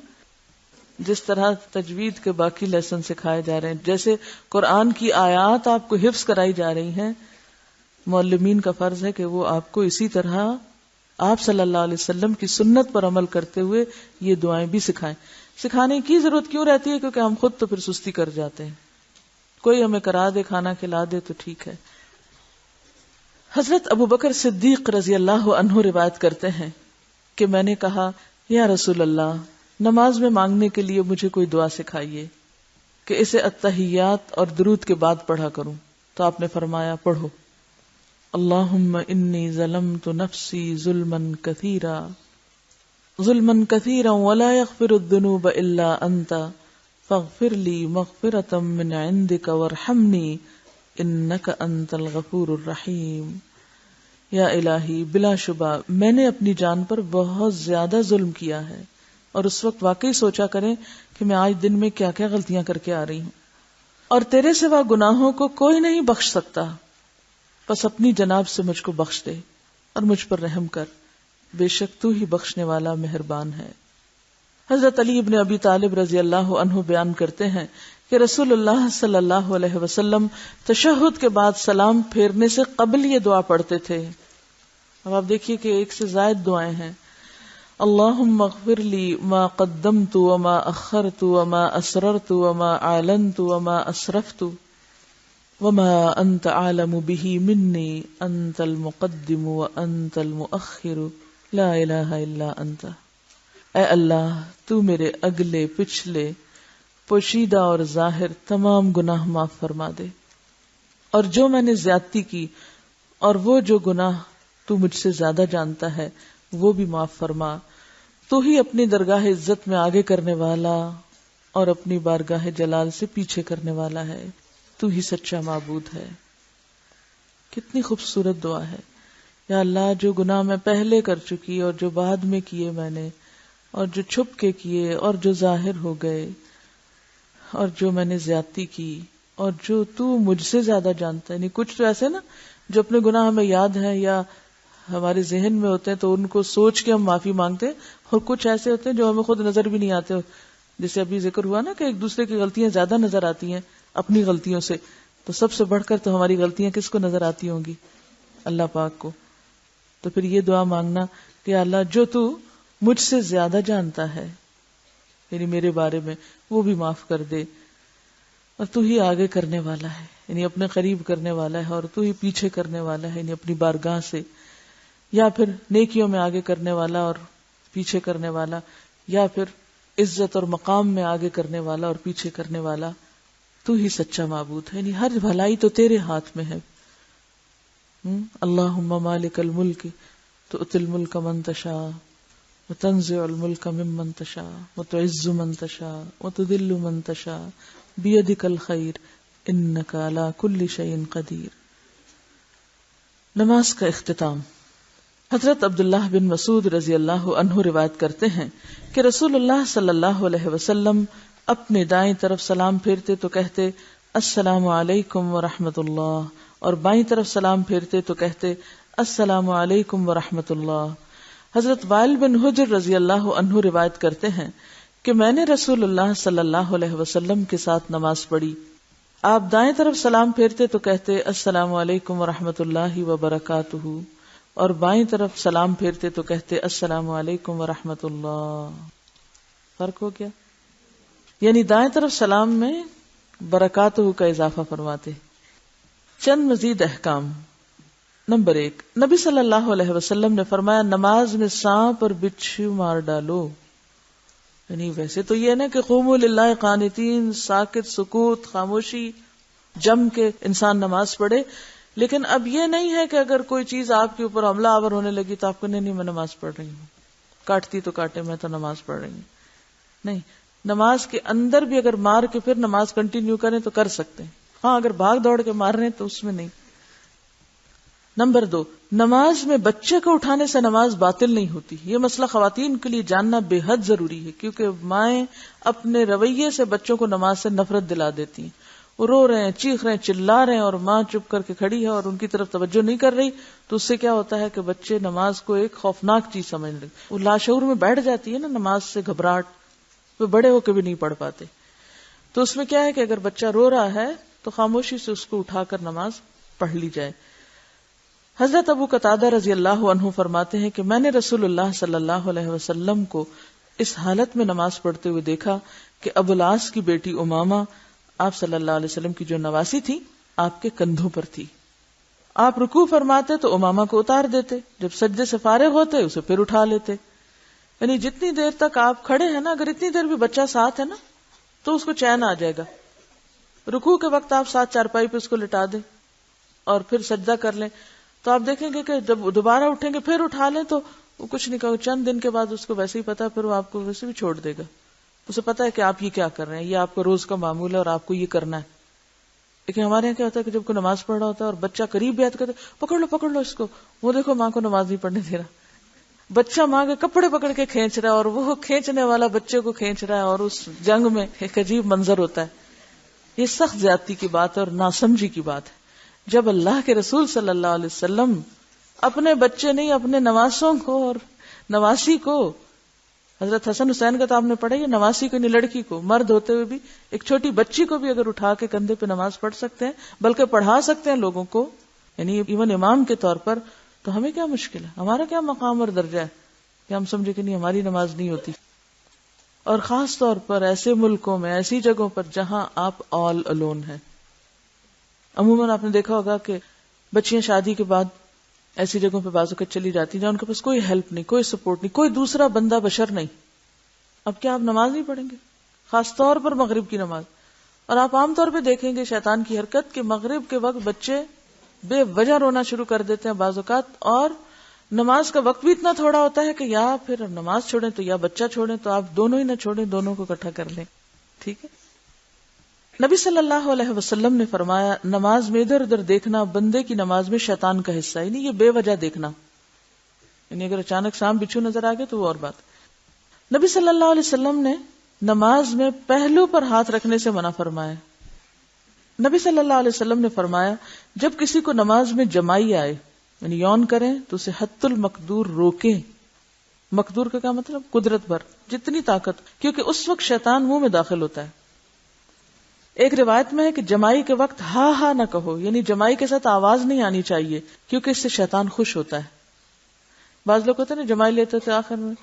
جس طرح تجوید کے باقی لیسن سکھائے جا رہے ہیں، جیسے قرآن کی آیات آپ کو حفظ کرائی جا رہی ہیں، معلمین کا فرض ہے کہ وہ آپ کو اسی طرح آپ صلی اللہ علیہ وسلم کی سنت پر عمل کرتے ہوئے یہ دعائیں بھی سکھائیں. سکھانے کی ضرورت کیوں رہتی ہے؟ کیونکہ ہم خود تو پھر سستی کر جاتے ہیں. کوئی ہمیں کرا دے، کھانا کھلا دے تو ٹھیک ہے. حضرت ابو بکر صدیق رضی اللہ عنہ روایت کرتے ہیں کہ میں نے کہا یا رسول اللہ، نماز میں مانگنے کے لیے مجھے کوئی دعا سکھائیے کہ اسے التحیات اور درود کے بعد پڑھا کروں. تو آپ نے فرمایا پڑھو اللہم انی ظلمت نفسی ظلما کثیرا ولا یغفر الذنوب الا انت فاغفر لی مغفرة من عندک وارحمنی انک انت الغفور الرحیم. یا الہی، بلا شبہ میں نے اپنی جان پر بہت زیادہ ظلم کیا ہے، اور اس وقت واقعی سوچا کریں کہ میں آج دن میں کیا کیا غلطیاں کر کے آ رہی ہوں، اور تیرے سوا گناہوں کو کوئی نہیں بخش سکتا، بس اپنی جناب سے مجھ کو بخش دے اور مجھ پر رحم کر، بے شک تو ہی بخشنے والا مہربان ہے. حضرت علی ابن ابی طالب رضی اللہ عنہ بیان کرتے ہیں کہ رسول اللہ صلی اللہ علیہ وسلم تشہد کے بعد سلام پھیرنے سے قبل یہ دعا پڑھتے تھے. اب آپ دیکھیے کہ ایک سے زائد دعائیں ہیں. اللہم اغفر لی ما قدمت وما اخرت وما اسررت وما اعلنت وما اسرفت وما انت عالم به منی انت المقدم وانت المؤخر لا الہ الا انت. اے اللہ، تو میرے اگلے پچھلے پوشیدہ اور ظاہر تمام گناہ معاف فرما دے، اور جو میں نے زیادتی کی اور وہ جو گناہ تو مجھ سے زیادہ جانتا ہے وہ بھی معاف فرما. تو ہی اپنی درگاہ عزت میں آگے کرنے والا اور اپنی بارگاہ جلال سے پیچھے کرنے والا ہے. تو ہی سچا معبود ہے. کتنی خوبصورت دعا ہے. یا اللہ، جو گناہ میں پہلے کر چکی اور جو بعد میں کیے میں نے، اور جو چھپ کے کیے اور جو ظاہر ہو گئے، اور جو میں نے زیادتی کی اور جو تو مجھ سے زیادہ جانتا ہے. یعنی کچھ تو ایسے نا جو اپنے گناہ ہمیں یاد ہیں یا ہمارے ذہن میں ہوتے ہیں تو ان کو سوچ کے ہم معافی مانگتے ہیں، اور کچھ ایسے ہوتے ہیں جو ہمیں خود نظر بھی نہیں آتے. جیسے ابھی ذکر ہوا نا کہ ایک دوسرے کی غلطیاں زیادہ نظر آتی ہیں اپنی غلطیوں سے، تو سب سے بڑھ کر تو ہماری غلطیاں کس کو نظر آتی ہوں گی؟ اللہ پاک کو. تو پھر یہ دعا مانگنا کہ اللہ، جو تو مجھ سے زیادہ جانتا ہے یعنی میرے بارے میں، وہ بھی معاف کر دے، اور تو ہی آگے کرنے والا ہے یعنی اپنے قریب کرنے والا ہے، اور تو ہی پیچھے کرنے والا ہے یعنی اپنی بارگاہ سے، یا پھر نیکیوں میں آگے کرنے والا اور پیچھے کرنے والا، یا پھر عزت اور مقام میں آگے کرنے والا اور پیچھے کرنے والا. تو ہی سچا معبود ہے یعنی ہر بھلائی تو تیرے ہاتھ میں ہے. اللہم مالک الملک تؤتی الملک من تشاء وتنزع الملک ممن تشاء وتعز من تشاء وتذل من تشاء بیدک الخیر انک علی کل شیء قدیر. نماز کا اختتام. حضرت عبداللہ بن مسعود رضی اللہ عنہ روایت کرتے ہیں کہ رسول اللہ صلی اللہ علیہ وسلم اپنے دائیں طرف سلام پھیرتے تو کہتے السلام علیکم ورحمۃ اللہ، اور بائیں طرف سلام پھیرتے تو کہتے السلام علیکم ورحمۃ اللہ. حضرت وائل بن حجر رضی اللہ عنہ روایت کرتے ہیں کہ میں نے رسول اللہ صلی اللہ علیہ وسلم کے ساتھ نماز پڑھی. آپ دائیں طرف سلام پھیرتے تو کہتے السلام علیکم ورحمۃ اللہ وبرکاتہ، اور بائیں طرف سلام پھیرتے تو کہتے السلام علیکم ورحمۃ اللہ. فرق ہو گیا، یعنی دائیں طرف سلام میں برکاتہ کا اضافہ فرماتے. چند مزید احکام. نمبر 1، نبی صلی اللہ علیہ وسلم نے فرمایا نماز میں سانپ اور بچھو مار ڈالو. یعنی ویسے تو یہ ہے نا کہ قوموا للہ قانتین، ساکت، سکوت، خاموشی جم کے انسان نماز پڑھے، لیکن اب یہ نہیں ہے کہ اگر کوئی چیز آپ کے اوپر حملہ آور ہونے لگی تو آپ کو نہیں میں نماز پڑھ رہی ہوں، کاٹتی تو کاٹے میں تو نماز پڑھ رہی ہوں. نہیں، نماز کے اندر بھی اگر مار کے پھر نماز کنٹینیو کریں تو کر سکتے ہیں. ہاں اگر بھاگ دوڑ کے مار رہے ہیں تو اس میں نہیں. نمبر 2، نماز میں بچے کو اٹھانے سے نماز باطل نہیں ہوتی. یہ مسئلہ خواتین کے لیے جاننا بے حد ضروری ہے، کیونکہ مائیں اپنے رویے سے بچوں کو نماز سے نفرت دلا دیتی ہیں. وہ رو رہے ہیں، چیخ رہے ہیں، چلا رہے ہیں، اور ماں چپ کر کے کھڑی ہے اور ان کی طرف توجہ نہیں کر رہی، تو اس سے کیا ہوتا ہے کہ بچے نماز کو ایک خوفناک چیز سمجھنے لگتے، وہ لاشعور میں بیٹھ جاتی ہے نا نماز سے گھبراہٹ، وہ بڑے ہو کے بھی نہیں پڑھ پاتے. تو اس میں کیا ہے کہ اگر بچہ رو رہا ہے تو خاموشی سے اس کو اٹھا کر نماز پڑھ لی جائے. حضرت ابو قتادہ رضی اللہ عنہ فرماتے ہیں کہ میں نے رسول اللہ صلی اللہ علیہ وسلم کو اس حالت میں نماز پڑھتے ہوئے دیکھا کہ ابو العاص کی بیٹی امامہ آپ صلی اللہ علیہ وسلم کی جو نواسی تھی آپ کے کندھوں پر تھی. آپ رکوع فرماتے تو امامہ کو اتار دیتے، جب سجدے سے فارغ ہوتے اسے پھر اٹھا لیتے. یعنی جتنی دیر تک آپ کھڑے ہیں نا، اگر اتنی دیر بھی بچہ ساتھ ہے نا تو اس کو چین آ جائے گا. رکوع کے وقت آپ ساتھ چارپائی پہ اس کو لٹا دیں اور پھر سجدہ کر لیں، تو آپ دیکھیں گے کہ جب دوبارہ اٹھیں گے پھر اٹھا لیں تو وہ کچھ نہیں کہو، چند دن کے بعد اس کو ویسے ہی پتا، پھر وہ آپ کو ویسے بھی چھوڑ دے گا. اسے پتا ہے کہ آپ یہ کیا کر رہے ہیں، یہ آپ کا روز کا معمول ہے اور آپ کو یہ کرنا ہے. لیکن ہمارے یہاں کیا ہوتا ہے کہ جب کوئی نماز پڑھ رہا ہوتا ہے اور بچہ قریب بھی آتا ہے کہتے پکڑ لو اس کو، وہ دیکھو ماں کو نماز نہیں پڑھنے دے رہا. بچہ ماں کے کپڑے پکڑ کے کھینچ رہا ہے اور وہ کھینچنے والا بچے کو کھینچ رہا ہے، اور اس جنگ میں ایک عجیب منظر ہوتا ہے. یہ سخت زیادتی کی بات ہے اور ناسمجھی کی بات ہے. جب اللہ کے رسول صلی اللہ علیہ وسلم اپنے بچے نہیں، اپنے نواسوں کو اور نواسی کو، حضرت حسن حسین کا تو آپ نے پڑھا، یہ نواسی کو نہیں، لڑکی کو، مرد ہوتے ہوئے بھی ایک چھوٹی بچی کو بھی اگر اٹھا کے کندھے پہ نماز پڑھ سکتے ہیں، بلکہ پڑھا سکتے ہیں لوگوں کو، یعنی ایون امام کے طور پر، تو ہمیں کیا مشکل ہے؟ ہمارا کیا مقام اور درجہ ہے کہ ہم سمجھے کہ نہیں ہماری نماز نہیں ہوتی. اور خاص طور پر ایسے ملکوں میں، ایسی جگہوں پر جہاں آپ آل الون ہیں. عموماً آپ نے دیکھا ہوگا کہ بچیاں شادی کے بعد ایسی جگہوں پہ بعض اوقات چلی جاتی ہیں جہاں ان کے پاس کوئی ہیلپ نہیں، کوئی سپورٹ نہیں، کوئی دوسرا بندہ بشر نہیں. اب کیا آپ نماز نہیں پڑھیں گے؟ خاص طور پر مغرب کی نماز. اور آپ عام طور پہ دیکھیں گے شیطان کی حرکت کہ مغرب کے وقت بچے بے وجہ رونا شروع کر دیتے ہیں بعض اوقات، اور نماز کا وقت بھی اتنا تھوڑا ہوتا ہے کہ یا پھر نماز چھوڑیں تو یا بچہ چھوڑیں، تو آپ دونوں ہی نہ چھوڑیں، دونوں کو اکٹھا کر لیں. ٹھیک ہے. نبی صلی اللہ علیہ وسلم نے فرمایا نماز میں ادھر ادھر دیکھنا بندے کی نماز میں شیطان کا حصہ ہے، یعنی یہ بے وجہ دیکھنا، یعنی اگر اچانک سانپ بچھو نظر آ گئے تو وہ اور بات. نبی صلی اللہ علیہ وسلم نے نماز میں پہلو پر ہاتھ رکھنے سے منع فرمایا. نبی صلی اللہ علیہ وسلم نے فرمایا جب کسی کو نماز میں جمائی آئے، یعنی یون کریں، تو اسے حد المقدور روکیں. مقدور کا کیا مطلب؟ قدرت بھر، جتنی طاقت، کیونکہ اس وقت شیطان منہ میں داخل ہوتا ہے. ایک روایت میں ہے کہ جمائی کے وقت ہا ہا نہ کہو، یعنی جمائی کے ساتھ آواز نہیں آنی چاہیے کیونکہ اس سے شیطان خوش ہوتا ہے. بعض لوگ ہوتے ہیں نا جمائی لیتے تھے آخر میں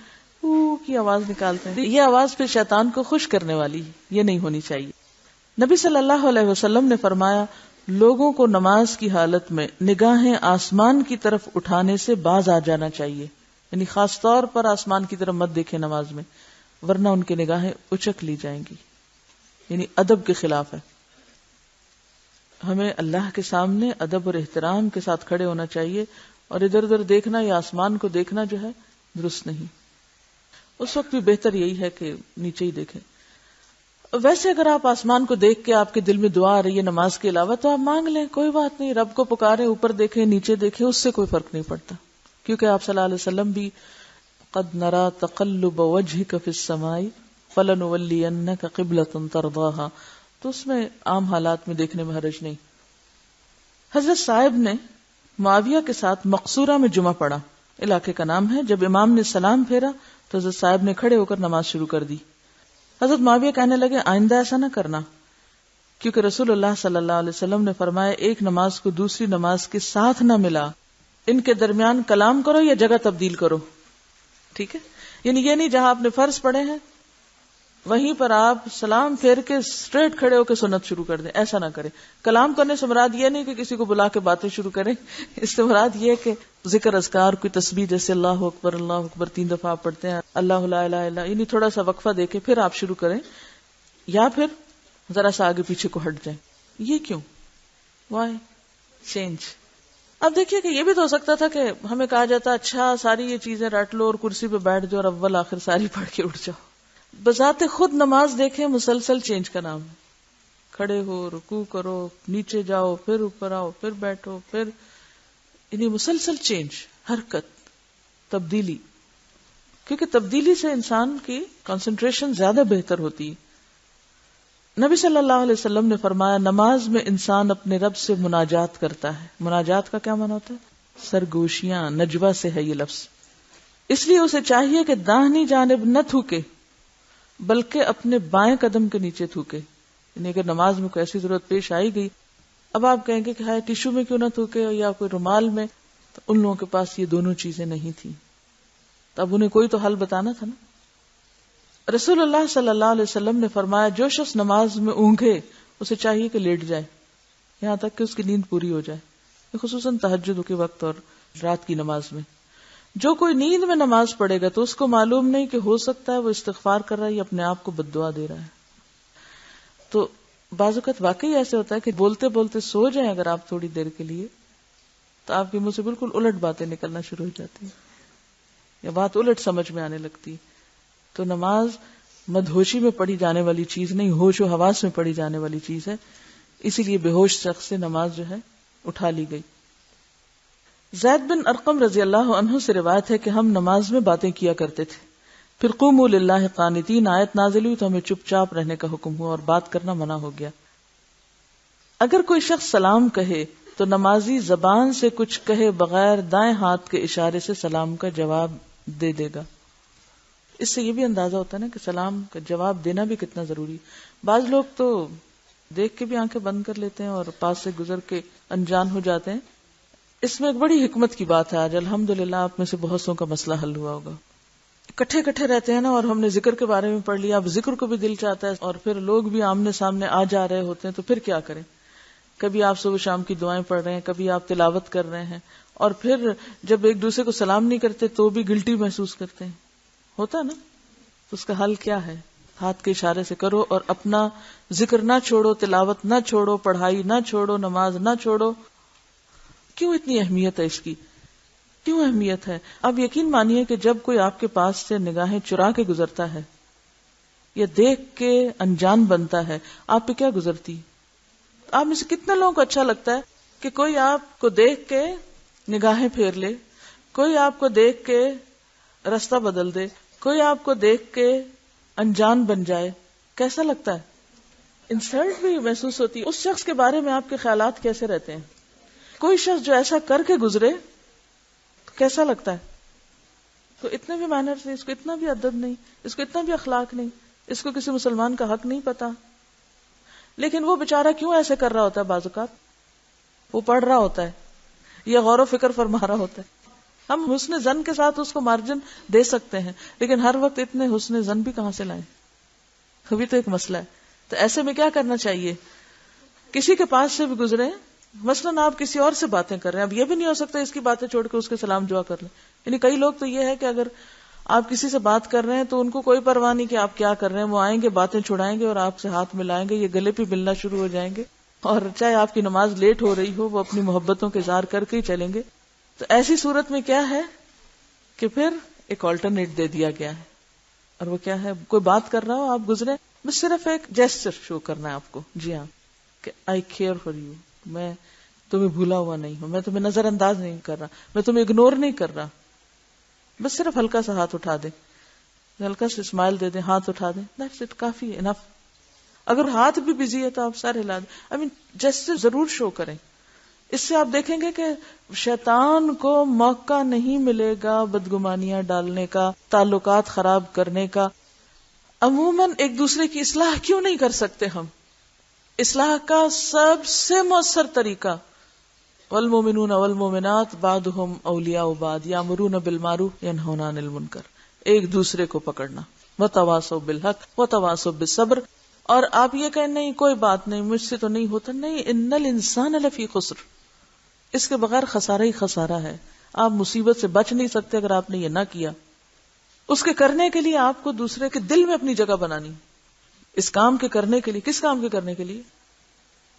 او کی آواز نکالتے ہیں، یہ آواز پھر شیطان کو خوش کرنے والی، یہ نہیں ہونی چاہیے. نبی صلی اللہ علیہ وسلم نے فرمایا لوگوں کو نماز کی حالت میں نگاہیں آسمان کی طرف اٹھانے سے باز آ جانا چاہیے، یعنی خاص طور پر آسمان کی طرف مت دیکھیں نماز میں، ورنہ ان کی نگاہیں اچک لی جائیں گی، یعنی ادب کے خلاف ہے. ہمیں اللہ کے سامنے ادب اور احترام کے ساتھ کھڑے ہونا چاہیے، اور ادھر ادھر دیکھنا یا آسمان کو دیکھنا جو ہے درست نہیں. اس وقت بھی بہتر یہی ہے کہ نیچے ہی دیکھیں. ویسے اگر آپ آسمان کو دیکھ کے آپ کے دل میں دعا آ رہی ہے نماز کے علاوہ تو آپ مانگ لیں، کوئی بات نہیں، رب کو پکاریں، اوپر دیکھیں نیچے دیکھیں، اس سے کوئی فرق نہیں پڑتا. کیونکہ آپ صلی اللہ علیہ وسلم بھی قد نرا تقلب وجهك في السماء فلنولینک قبلۃ ترضاها، تو اس میں عام حالات میں دیکھنے میں حرج نہیں. حضرت صاحب نے معاویہ کے ساتھ مقصورہ میں جمعہ پڑھا، علاقے کا نام ہے. جب امام نے سلام پھیرا تو حضرت صاحب نے کھڑے ہو کر نماز شروع کر دی. حضرت معاویہ کہنے لگے آئندہ ایسا نہ کرنا، کیونکہ رسول اللہ صلی اللہ علیہ وسلم نے فرمایا ایک نماز کو دوسری نماز کے ساتھ نہ ملا، ان کے درمیان کلام کرو یا جگہ تبدیل کرو. ٹھیک ہے، یعنی یہ نہیں جہاں آپ نے فرض پڑھے ہیں وہیں پر آپ سلام پھیر کے اسٹریٹ کھڑے ہو کے سنت شروع کر دیں، ایسا نہ کریں. کلام کرنے سے مراد یہ نہیں کہ کسی کو بلا کے باتیں شروع کریں، اس سے مراد یہ کہ ذکر اذکار کوئی تسبیح جیسے اللہ اکبر 3 دفعہ آپ پڑھتے ہیں، اللہ لا الہ الا، یعنی تھوڑا سا وقفہ دے کے پھر آپ شروع کریں، یا پھر ذرا سا آگے پیچھے کو ہٹ جائیں. یہ کیوں؟ Why change? اب دیکھیے کہ یہ بھی تو ہو سکتا تھا کہ ہمیں کہا جاتا اچھا ساری یہ چیزیں رٹ لو اور کرسی پہ بیٹھ جاؤ اور اول آخر ساری پڑھ کے اٹھ جاؤ. بذات خود نماز دیکھیں مسلسل چینج کا نام ہے. کھڑے ہو، رکوع کرو، نیچے جاؤ، پھر اوپر آؤ، پھر بیٹھو، پھر یعنی مسلسل چینج، حرکت، تبدیلی. کیونکہ تبدیلی سے انسان کی کنسنٹریشن زیادہ بہتر ہوتی ہے. نبی صلی اللہ علیہ وسلم نے فرمایا نماز میں انسان اپنے رب سے مناجات کرتا ہے. مناجات کا کیا معنی ہوتا ہے؟ سرگوشیاں، نجوہ سے ہے یہ لفظ. اس لیے اسے چاہیے کہ داہنی جانب نہ تھوکے بلکہ اپنے بائیں قدم کے نیچے تھوکے. یعنی اگر نماز میں کوئی ایسی ضرورت پیش آئی گئی، اب آپ کہیں گے کہ ہائے ٹیشو میں کیوں نہ تھوکے یا کوئی رومال میں، تو ان لوگوں کے پاس یہ دونوں چیزیں نہیں تھیں، تو اب انہیں کوئی تو حل بتانا تھا نا. رسول اللہ صلی اللہ علیہ وسلم نے فرمایا جو شخص نماز میں اونگھے اسے چاہیے کہ لیٹ جائے یہاں تک کہ اس کی نیند پوری ہو جائے، خصوصاً تہجد کے وقت اور رات کی نماز میں. جو کوئی نیند میں نماز پڑھے گا تو اس کو معلوم نہیں کہ ہو سکتا ہے وہ استغفار کر رہا ہے یا اپنے آپ کو بد دعا دے رہا ہے. تو بعض اوقات واقعی ایسے ہوتا ہے کہ بولتے بولتے سو جائیں اگر آپ تھوڑی دیر کے لیے، تو آپ کے منہ سے بالکل الٹ باتیں نکلنا شروع ہو جاتی ہیں یا بات الٹ سمجھ میں آنے لگتی. تو نماز مدہوشی میں پڑھی جانے والی چیز نہیں، ہوش و حواس میں پڑھی جانے والی چیز ہے. اسی لیے بے ہوش شخص سے نماز جو ہے اٹھا لی گئی. زید بن ارقم رضی اللہ عنہ سے روایت ہے کہ ہم نماز میں باتیں کیا کرتے تھے، پھر قوموا للہ قانتین آیت نازل ہوئی تو ہمیں چپ چاپ رہنے کا حکم ہوا اور بات کرنا منع ہو گیا. اگر کوئی شخص سلام کہے تو نمازی زبان سے کچھ کہے بغیر دائیں ہاتھ کے اشارے سے سلام کا جواب دے دے گا. اس سے یہ بھی اندازہ ہوتا ہے نا کہ سلام کا جواب دینا بھی کتنا ضروری. بعض لوگ تو دیکھ کے بھی آنکھیں بند کر لیتے ہیں اور پاس سے گزر کے انجان ہو جاتے ہیں. اس میں ایک بڑی حکمت کی بات ہے. آج الحمدللہ آپ میں سے بہت سو کا مسئلہ حل ہوا ہوگا. کٹھے رہتے ہیں نا، اور ہم نے ذکر کے بارے میں پڑھ لیا، اب ذکر کو بھی دل چاہتا ہے اور پھر لوگ بھی آمنے سامنے آ جا رہے ہوتے ہیں، تو پھر کیا کریں؟ کبھی آپ صبح شام کی دعائیں پڑھ رہے ہیں، کبھی آپ تلاوت کر رہے ہیں، اور پھر جب ایک دوسرے کو سلام نہیں کرتے تو بھی گلٹی محسوس کرتے ہیں. ہوتا ہے نا. تو اس کا حل کیا ہے؟ ہاتھ کے اشارے سے کرو اور اپنا ذکر نہ چھوڑو، تلاوت نہ چھوڑو، پڑھائی نہ چھوڑو، نماز نہ چھوڑو. کیوں اتنی اہمیت ہے اس کی؟ کیوں اہمیت ہے؟ اب یقین مانیے کہ جب کوئی آپ کے پاس سے نگاہیں چرا کے گزرتا ہے یا دیکھ کے انجان بنتا ہے، آپ پہ کیا گزرتی؟ آپ میں سے کتنے لوگوں کو اچھا لگتا ہے کہ کوئی آپ کو دیکھ کے نگاہیں پھیر لے، کوئی آپ کو دیکھ کے راستہ بدل دے، کوئی آپ کو دیکھ کے انجان بن جائے؟ کیسا لگتا ہے؟ انسلٹ بھی محسوس ہوتی ہے. اس شخص کے بارے میں آپ کے خیالات کیسے رہتے ہیں؟ کوئی شخص جو ایسا کر کے گزرے کیسا لگتا ہے؟ تو اتنے بھی مینرز نہیں، اس کو اتنا بھی ادب نہیں، اس کو اتنا بھی اخلاق نہیں، اس کو کسی مسلمان کا حق نہیں پتا. لیکن وہ بیچارہ کیوں ایسے کر رہا ہوتا ہے؟ بعض اوقات وہ پڑھ رہا ہوتا ہے یا غور و فکر فرما رہا ہوتا ہے. ہم حسن ظن کے ساتھ اس کو مارجن دے سکتے ہیں، لیکن ہر وقت اتنے حسن ظن بھی کہاں سے لائیں؟ ابھی تو ایک مسئلہ ہے. تو ایسے میں کیا کرنا چاہیے؟ کسی کے پاس سے بھی گزرے، مثلاً آپ کسی اور سے باتیں کر رہے ہیں، اب یہ بھی نہیں ہو سکتا اس کی باتیں چھوڑ کے اس کے سلام دعا کر لیں. یعنی کئی لوگ تو یہ ہے کہ اگر آپ کسی سے بات کر رہے ہیں تو ان کو کوئی پرواہ نہیں کہ آپ کیا کر رہے ہیں، وہ آئیں گے، باتیں چھڑائیں گے اور آپ سے ہاتھ ملائیں گے، یہ گلے پہ ملنا شروع ہو جائیں گے، اور چاہے آپ کی نماز لیٹ ہو رہی ہو وہ اپنی محبتوں کے اظہار کر کے ہی چلیں گے. تو ایسی صورت میں کیا ہے کہ پھر ایک آلٹرنیٹ دے دیا گیا ہے، اور وہ کیا ہے؟ کوئی بات کر رہا ہو، آپ گزرے، بس صرف ایک جیسچر شو کرنا ہے آپ کو. جی ہاں، کہ آئی کیئر فار یو، میں تمہیں بھولا ہوا نہیں ہوں، میں تمہیں نظر انداز نہیں کر رہا، میں تمہیں اگنور نہیں کر رہا. بس صرف ہلکا سا ہاتھ اٹھا دیں، ہلکا سا اسمائل دے دیں، ہاتھ اٹھا دیں، دیٹس اٹ، کافی انف. اگر ہاتھ بھی بزی ہے تو آپ سر ہلا دیں. آئی مین جیسچر ضرور شو کریں. اس سے آپ دیکھیں گے کہ شیطان کو موقع نہیں ملے گا بدگمانیاں ڈالنے کا، تعلقات خراب کرنے کا. عموماً ایک دوسرے کی اصلاح کیوں نہیں کر سکتے ہم؟ اصلاح کا سب سے مؤثر طریقہ والمؤمنون والمؤمنات بعضهم اولیاء بعض یامرون بالمعروف ینہون عن المنکر. ایک دوسرے کو پکڑنا، وتواصوا بالحق وتواصوا بالصبر. اور آپ یہ کہیں نہیں کوئی بات نہیں، مجھ سے تو نہیں ہوتا، نہیں، ان الانسان لفی خسر، اس کے بغیر خسارہ ہی خسارہ ہے. آپ مصیبت سے بچ نہیں سکتے اگر آپ نے یہ نہ کیا. اس کے کرنے کے لیے آپ کو دوسرے کے دل میں اپنی جگہ بنانی. اس کام کے کرنے کے لیے، کس کام کے کرنے کے لیے؟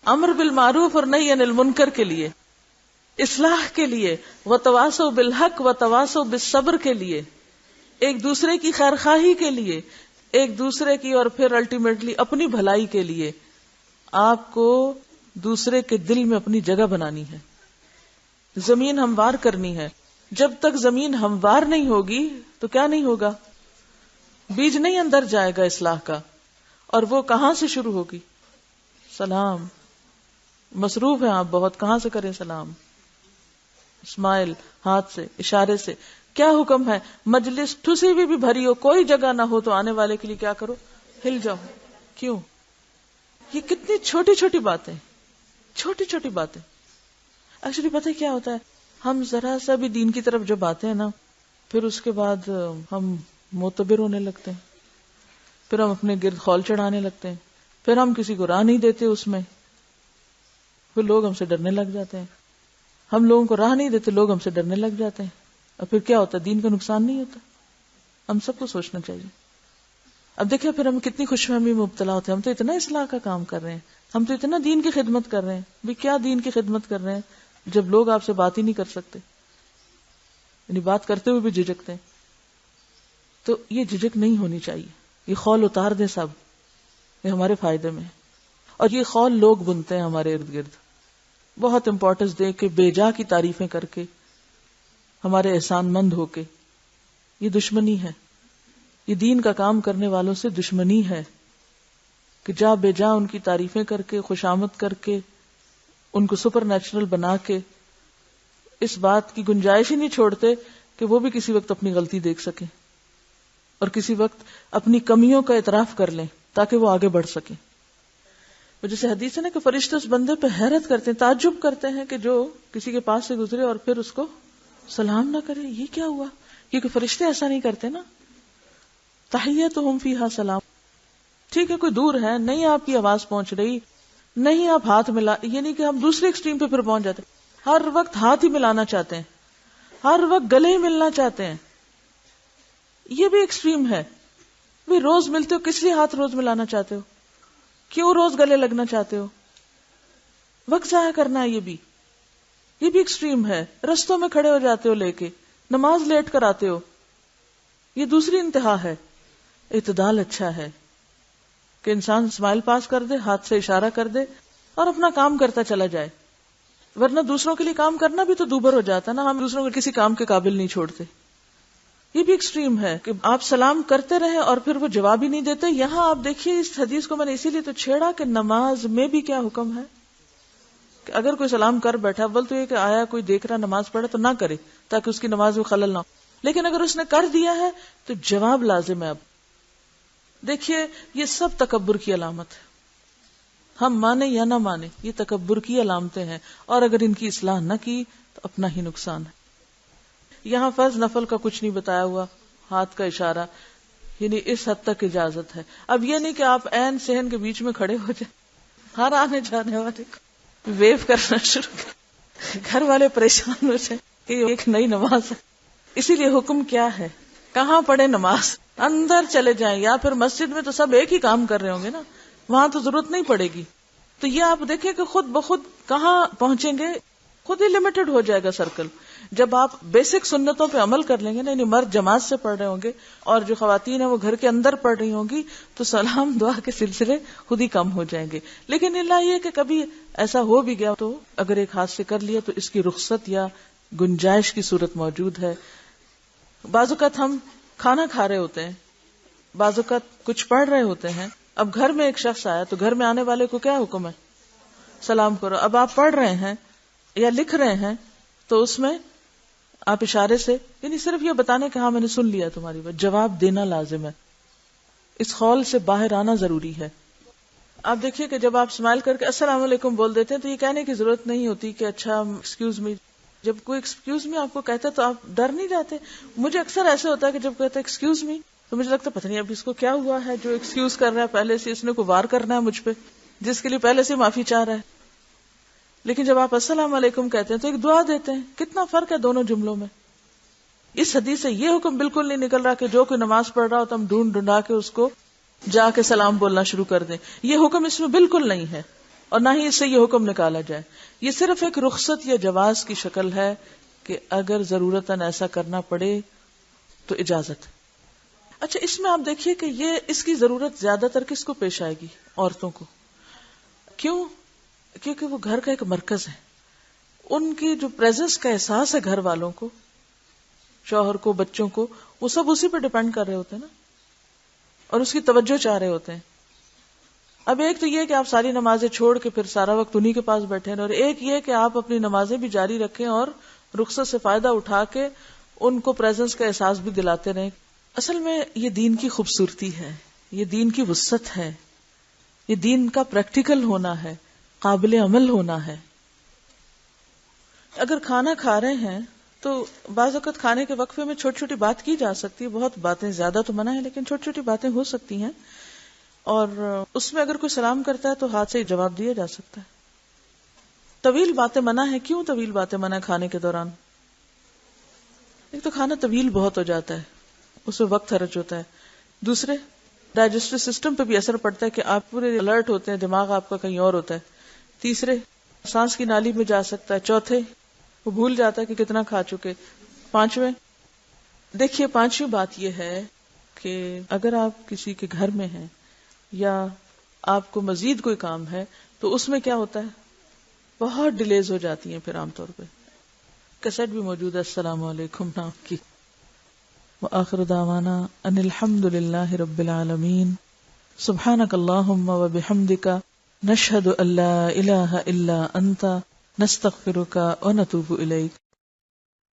امر بالمعروف اور نہی عن المنکر کے لیے، اصلاح کے لیے، وتواصوا بالحق وتواصوا بالصبر کے لیے، ایک دوسرے کی خیرخواہی کے لیے، ایک دوسرے کی اور پھر الٹیمیٹلی اپنی بھلائی کے لیے. آپ کو دوسرے کے دل میں اپنی جگہ بنانی ہے، زمین ہموار کرنی ہے. جب تک زمین ہموار نہیں ہوگی تو کیا نہیں ہوگا؟ بیج نہیں اندر جائے گا اصلاح کا. اور وہ کہاں سے شروع ہوگی؟ سلام. مصروف ہیں آپ بہت، کہاں سے کریں سلام؟ اسمائل، ہاتھ سے، اشارے سے. کیا حکم ہے؟ مجلس ٹھسی بھی بھری ہو، کوئی جگہ نہ ہو تو آنے والے کے لیے کیا کرو؟ ہل جاؤ. کیوں؟ یہ کتنی چھوٹی چھوٹی باتیں، چھوٹی چھوٹی باتیں. ایکچولی پتہ ہے کیا ہوتا ہے، ہم ذرا سا بھی دین کی طرف جب آتے ہیں نا، پھر اس کے بعد ہم معتبر ہونے لگتے ہیں، پھر ہم اپنے گرد خول چڑھانے لگتے ہیں، پھر ہم کسی کو راہ نہیں دیتے اس میں، پھر لوگ ہم سے ڈرنے لگ جاتے ہیں. ہم لوگوں کو راہ نہیں دیتے، لوگ ہم سے ڈرنے لگ جاتے ہیں، اور پھر کیا ہوتا ہے؟ دین کا نقصان نہیں ہوتا. ہم سب کو سوچنا چاہیے. اب دیکھیں پھر ہم کتنی خوش فہمی میں مبتلا ہوتے ہیں. ہم تو اتنا اصلاح کا کام کر رہے ہیں، ہم تو اتنا دین کی خدمت کر رہے ہیں، بھی کیا دین کی خدمت کر رہے ہیں جب لوگ آپ سے بات ہی نہیں کر سکتے، یعنی بات کرتے ہوئے بھی جھجکتے ہیں. تو یہ جھجک نہیں ہونی چاہیے. یہ خول اتار دیں سب، یہ ہمارے فائدے میں. اور یہ خول لوگ بنتے ہیں ہمارے ارد گرد، بہت امپورٹنس دے کے، بے جا کی تعریفیں کر کے، ہمارے احسان مند ہو کے. یہ دشمنی ہے، یہ دین کا کام کرنے والوں سے دشمنی ہے کہ جا بے جا ان کی تعریفیں کر کے، خوشامد کر کے، ان کو سپر نیچرل بنا کے اس بات کی گنجائش ہی نہیں چھوڑتے کہ وہ بھی کسی وقت اپنی غلطی دیکھ سکیں اور کسی وقت اپنی کمیوں کا اعتراف کر لیں تاکہ وہ آگے بڑھ سکیں. جیسے حدیث ہے نا کہ فرشتے اس بندے پہ حیرت کرتے ہیں، تعجب کرتے ہیں کہ جو کسی کے پاس سے گزرے اور پھر اس کو سلام نہ کرے. یہ کیا ہوا؟ کیونکہ فرشتے ایسا نہیں کرتے نا. تحیتہم فیہا سلام. ٹھیک ہے کوئی دور ہے، نہیں آپ کی آواز پہنچ رہی، نہیں آپ ہاتھ ملا، یہ نہیں کہ ہم دوسرے ایکسٹریم پہ پھر پہنچ جاتے ہیں، ہر وقت ہاتھ ہی ملانا چاہتے ہیں، ہر وقت گلے ہی ملنا چاہتے ہیں. یہ بھی ایکسٹریم ہے. بھی روز ملتے ہو، کس لیے ہاتھ روز ملانا چاہتے ہو؟ کیوں روز گلے لگنا چاہتے ہو؟ وقت ضائع کرنا ہے. یہ بھی ایکسٹریم ہے. رستوں میں کھڑے ہو جاتے ہو لے کے، نماز لیٹ کر آتے ہو، یہ دوسری انتہا ہے. اعتدال اچھا ہے کہ انسان اسمائل پاس کر دے، ہاتھ سے اشارہ کر دے اور اپنا کام کرتا چلا جائے. ورنہ دوسروں کے لیے کام کرنا بھی تو دوبر ہو جاتا نا، ہم دوسروں کو کسی کام کے قابل نہیں چھوڑتے. یہ بھی ایکسٹریم ہے کہ آپ سلام کرتے رہیں اور پھر وہ جواب ہی نہیں دیتے. یہاں آپ دیکھیے اس حدیث کو میں نے اسی لیے تو چھیڑا کہ نماز میں بھی کیا حکم ہے کہ اگر کوئی سلام کر بیٹھا، اول تو یہ کہ آیا کوئی دیکھ رہا نماز پڑھے تو نہ کرے تاکہ اس کی نماز میں خلل نہ ہو، لیکن اگر اس نے کر دیا ہے تو جواب لازم ہے. اب دیکھیے یہ سب تکبر کی علامت ہے. ہم مانے یا نہ مانے، یہ تکبر کی علامتیں ہیں، اور اگر ان کی اصلاح نہ کی تو اپنا ہی نقصان ہے. یہاں فرض نفل کا کچھ نہیں بتایا ہوا، ہاتھ کا اشارہ یعنی اس حد تک اجازت ہے. اب یہ نہیں کہ آپ عین صحن کے بیچ میں کھڑے ہو جائیں، ہر آنے جانے والے کو ویو کرنا شروع کر، گھر والے پریشان ہو جائیں کہ یہ ایک نئی نماز ہے. اسی لیے حکم کیا ہے؟ کہاں پڑھے نماز؟ اندر چلے جائیں، یا پھر مسجد میں تو سب ایک ہی کام کر رہے ہوں گے نا، وہاں تو ضرورت نہیں پڑے گی. تو یہ آپ دیکھیں کہ خود بخود کہاں پہنچیں گے، خود ہی لمیٹڈ ہو جائے گا سرکل. جب آپ بیسک سنتوں پہ عمل کر لیں گے نا، یعنی مرد جماعت سے پڑھ رہے ہوں گے اور جو خواتین ہیں وہ گھر کے اندر پڑھ رہی ہوں گی، تو سلام دعا کے سلسلے خود ہی کم ہو جائیں گے. لیکن اللہ یہ کہ کبھی ایسا ہو بھی گیا تو اگر ایک ہاتھ سے کر لیا تو اس کی رخصت یا گنجائش کی صورت موجود ہے. بعض اوقات ہم کھانا کھا رہے ہوتے ہیں، بعض اوقات کچھ پڑھ رہے ہوتے ہیں. اب گھر میں ایک شخص آیا تو گھر میں آنے والے کو کیا حکم ہے؟ سلام کرو. اب آپ پڑھ رہے ہیں یا لکھ رہے ہیں تو اس میں آپ اشارے سے، یعنی صرف یہ بتانے کہ ہاں میں نے سن لیا تمہاری بات، جواب دینا لازم ہے. اس خول سے باہر آنا ضروری ہے. آپ دیکھیے کہ جب آپ اسمائل کر کے السلام علیکم بول دیتے ہیں تو یہ کہنے کی ضرورت نہیں ہوتی کہ اچھا ایکسکیوز می. جب کوئی ایکسکیوز می آپ کو کہتا ہے تو آپ ڈر نہیں جاتے؟ مجھے اکثر ایسے ہوتا ہے کہ جب کہتا ہے ایکسکیوز می تو مجھے لگتا ہے پتہ نہیں اب اس کو کیا ہوا ہے جو ایکسکیوز کر رہا ہے، پہلے سے اس نے کوئی وار کرنا ہے مجھ پہ جس کے لیے پہلے سے معافی چاہ رہا ہے. لیکن جب آپ السلام علیکم کہتے ہیں تو ایک دعا دیتے ہیں. کتنا فرق ہے دونوں جملوں میں. اس حدیث سے یہ حکم بالکل نہیں نکل رہا کہ جو کوئی نماز پڑھ رہا ہو تو ہم ڈھونڈ ڈھونڈا کے اس کو جا کے سلام بولنا شروع کر دیں. یہ حکم اس میں بالکل نہیں ہے، اور نہ ہی اس سے یہ حکم نکالا جائے. یہ صرف ایک رخصت یا جواز کی شکل ہے کہ اگر ضرورتاً ایسا کرنا پڑے تو اجازت. اچھا اس میں آپ دیکھیے کہ یہ اس کی ضرورت زیادہ تر کس کو پیش آئے گی؟ عورتوں کو. کیوں؟ کیونکہ وہ گھر کا ایک مرکز ہے. ان کی جو پریزنس کا احساس ہے گھر والوں کو، شوہر کو، بچوں کو، وہ سب اسی پہ ڈیپینڈ کر رہے ہوتے ہیں نا، اور اس کی توجہ چاہ رہے ہوتے ہیں. اب ایک تو یہ کہ آپ ساری نمازیں چھوڑ کے پھر سارا وقت انہی کے پاس بیٹھے ہیں، اور ایک یہ کہ آپ اپنی نمازیں بھی جاری رکھیں اور رخصت سے فائدہ اٹھا کے ان کو پریزنس کا احساس بھی دلاتے رہیں. اصل میں یہ دین کی خوبصورتی ہے، یہ دین کی وسعت ہے، یہ دین کا پریکٹیکل ہونا ہے، قابل عمل ہونا ہے. اگر کھانا کھا رہے ہیں تو بعض اوقات کھانے کے وقفے میں چھوٹی چھوٹی بات کی جا سکتی ہے، بہت باتیں زیادہ تو منع ہے لیکن چھوٹی چھوٹی باتیں ہو سکتی ہیں، اور اس میں اگر کوئی سلام کرتا ہے تو ہاتھ سے جواب دیا جا سکتا ہے. طویل باتیں منع ہے. کیوں طویل باتیں منع کھانے کے دوران؟ ایک تو کھانا طویل بہت ہو جاتا ہے، اس میں وقت خرچ ہوتا ہے. دوسرے ڈائجسٹو سسٹم پہ بھی اثر پڑتا ہے کہ آپ پورے الرٹ ہوتے ہیں، دماغ آپ کا کہیں اور ہوتا ہے. تیسرے سانس کی نالی میں جا سکتا ہے. چوتھے وہ بھول جاتا ہے کہ کتنا کھا چکے. پانچویں دیکھیے، پانچویں بات یہ ہے کہ اگر آپ کسی کے گھر میں ہیں یا آپ کو مزید کوئی کام ہے تو اس میں کیا ہوتا ہے، بہت ڈیلیز ہو جاتی ہیں. پھر عام طور پہ کیسٹ بھی موجود ہے السلام علیکم نام کی. وآخر دعوانا ان الحمد للہ رب العالمین. سبحانک اللہم وبحمدک نشہد ان لا الہ الا انت نستغفرک ونتوب الیک.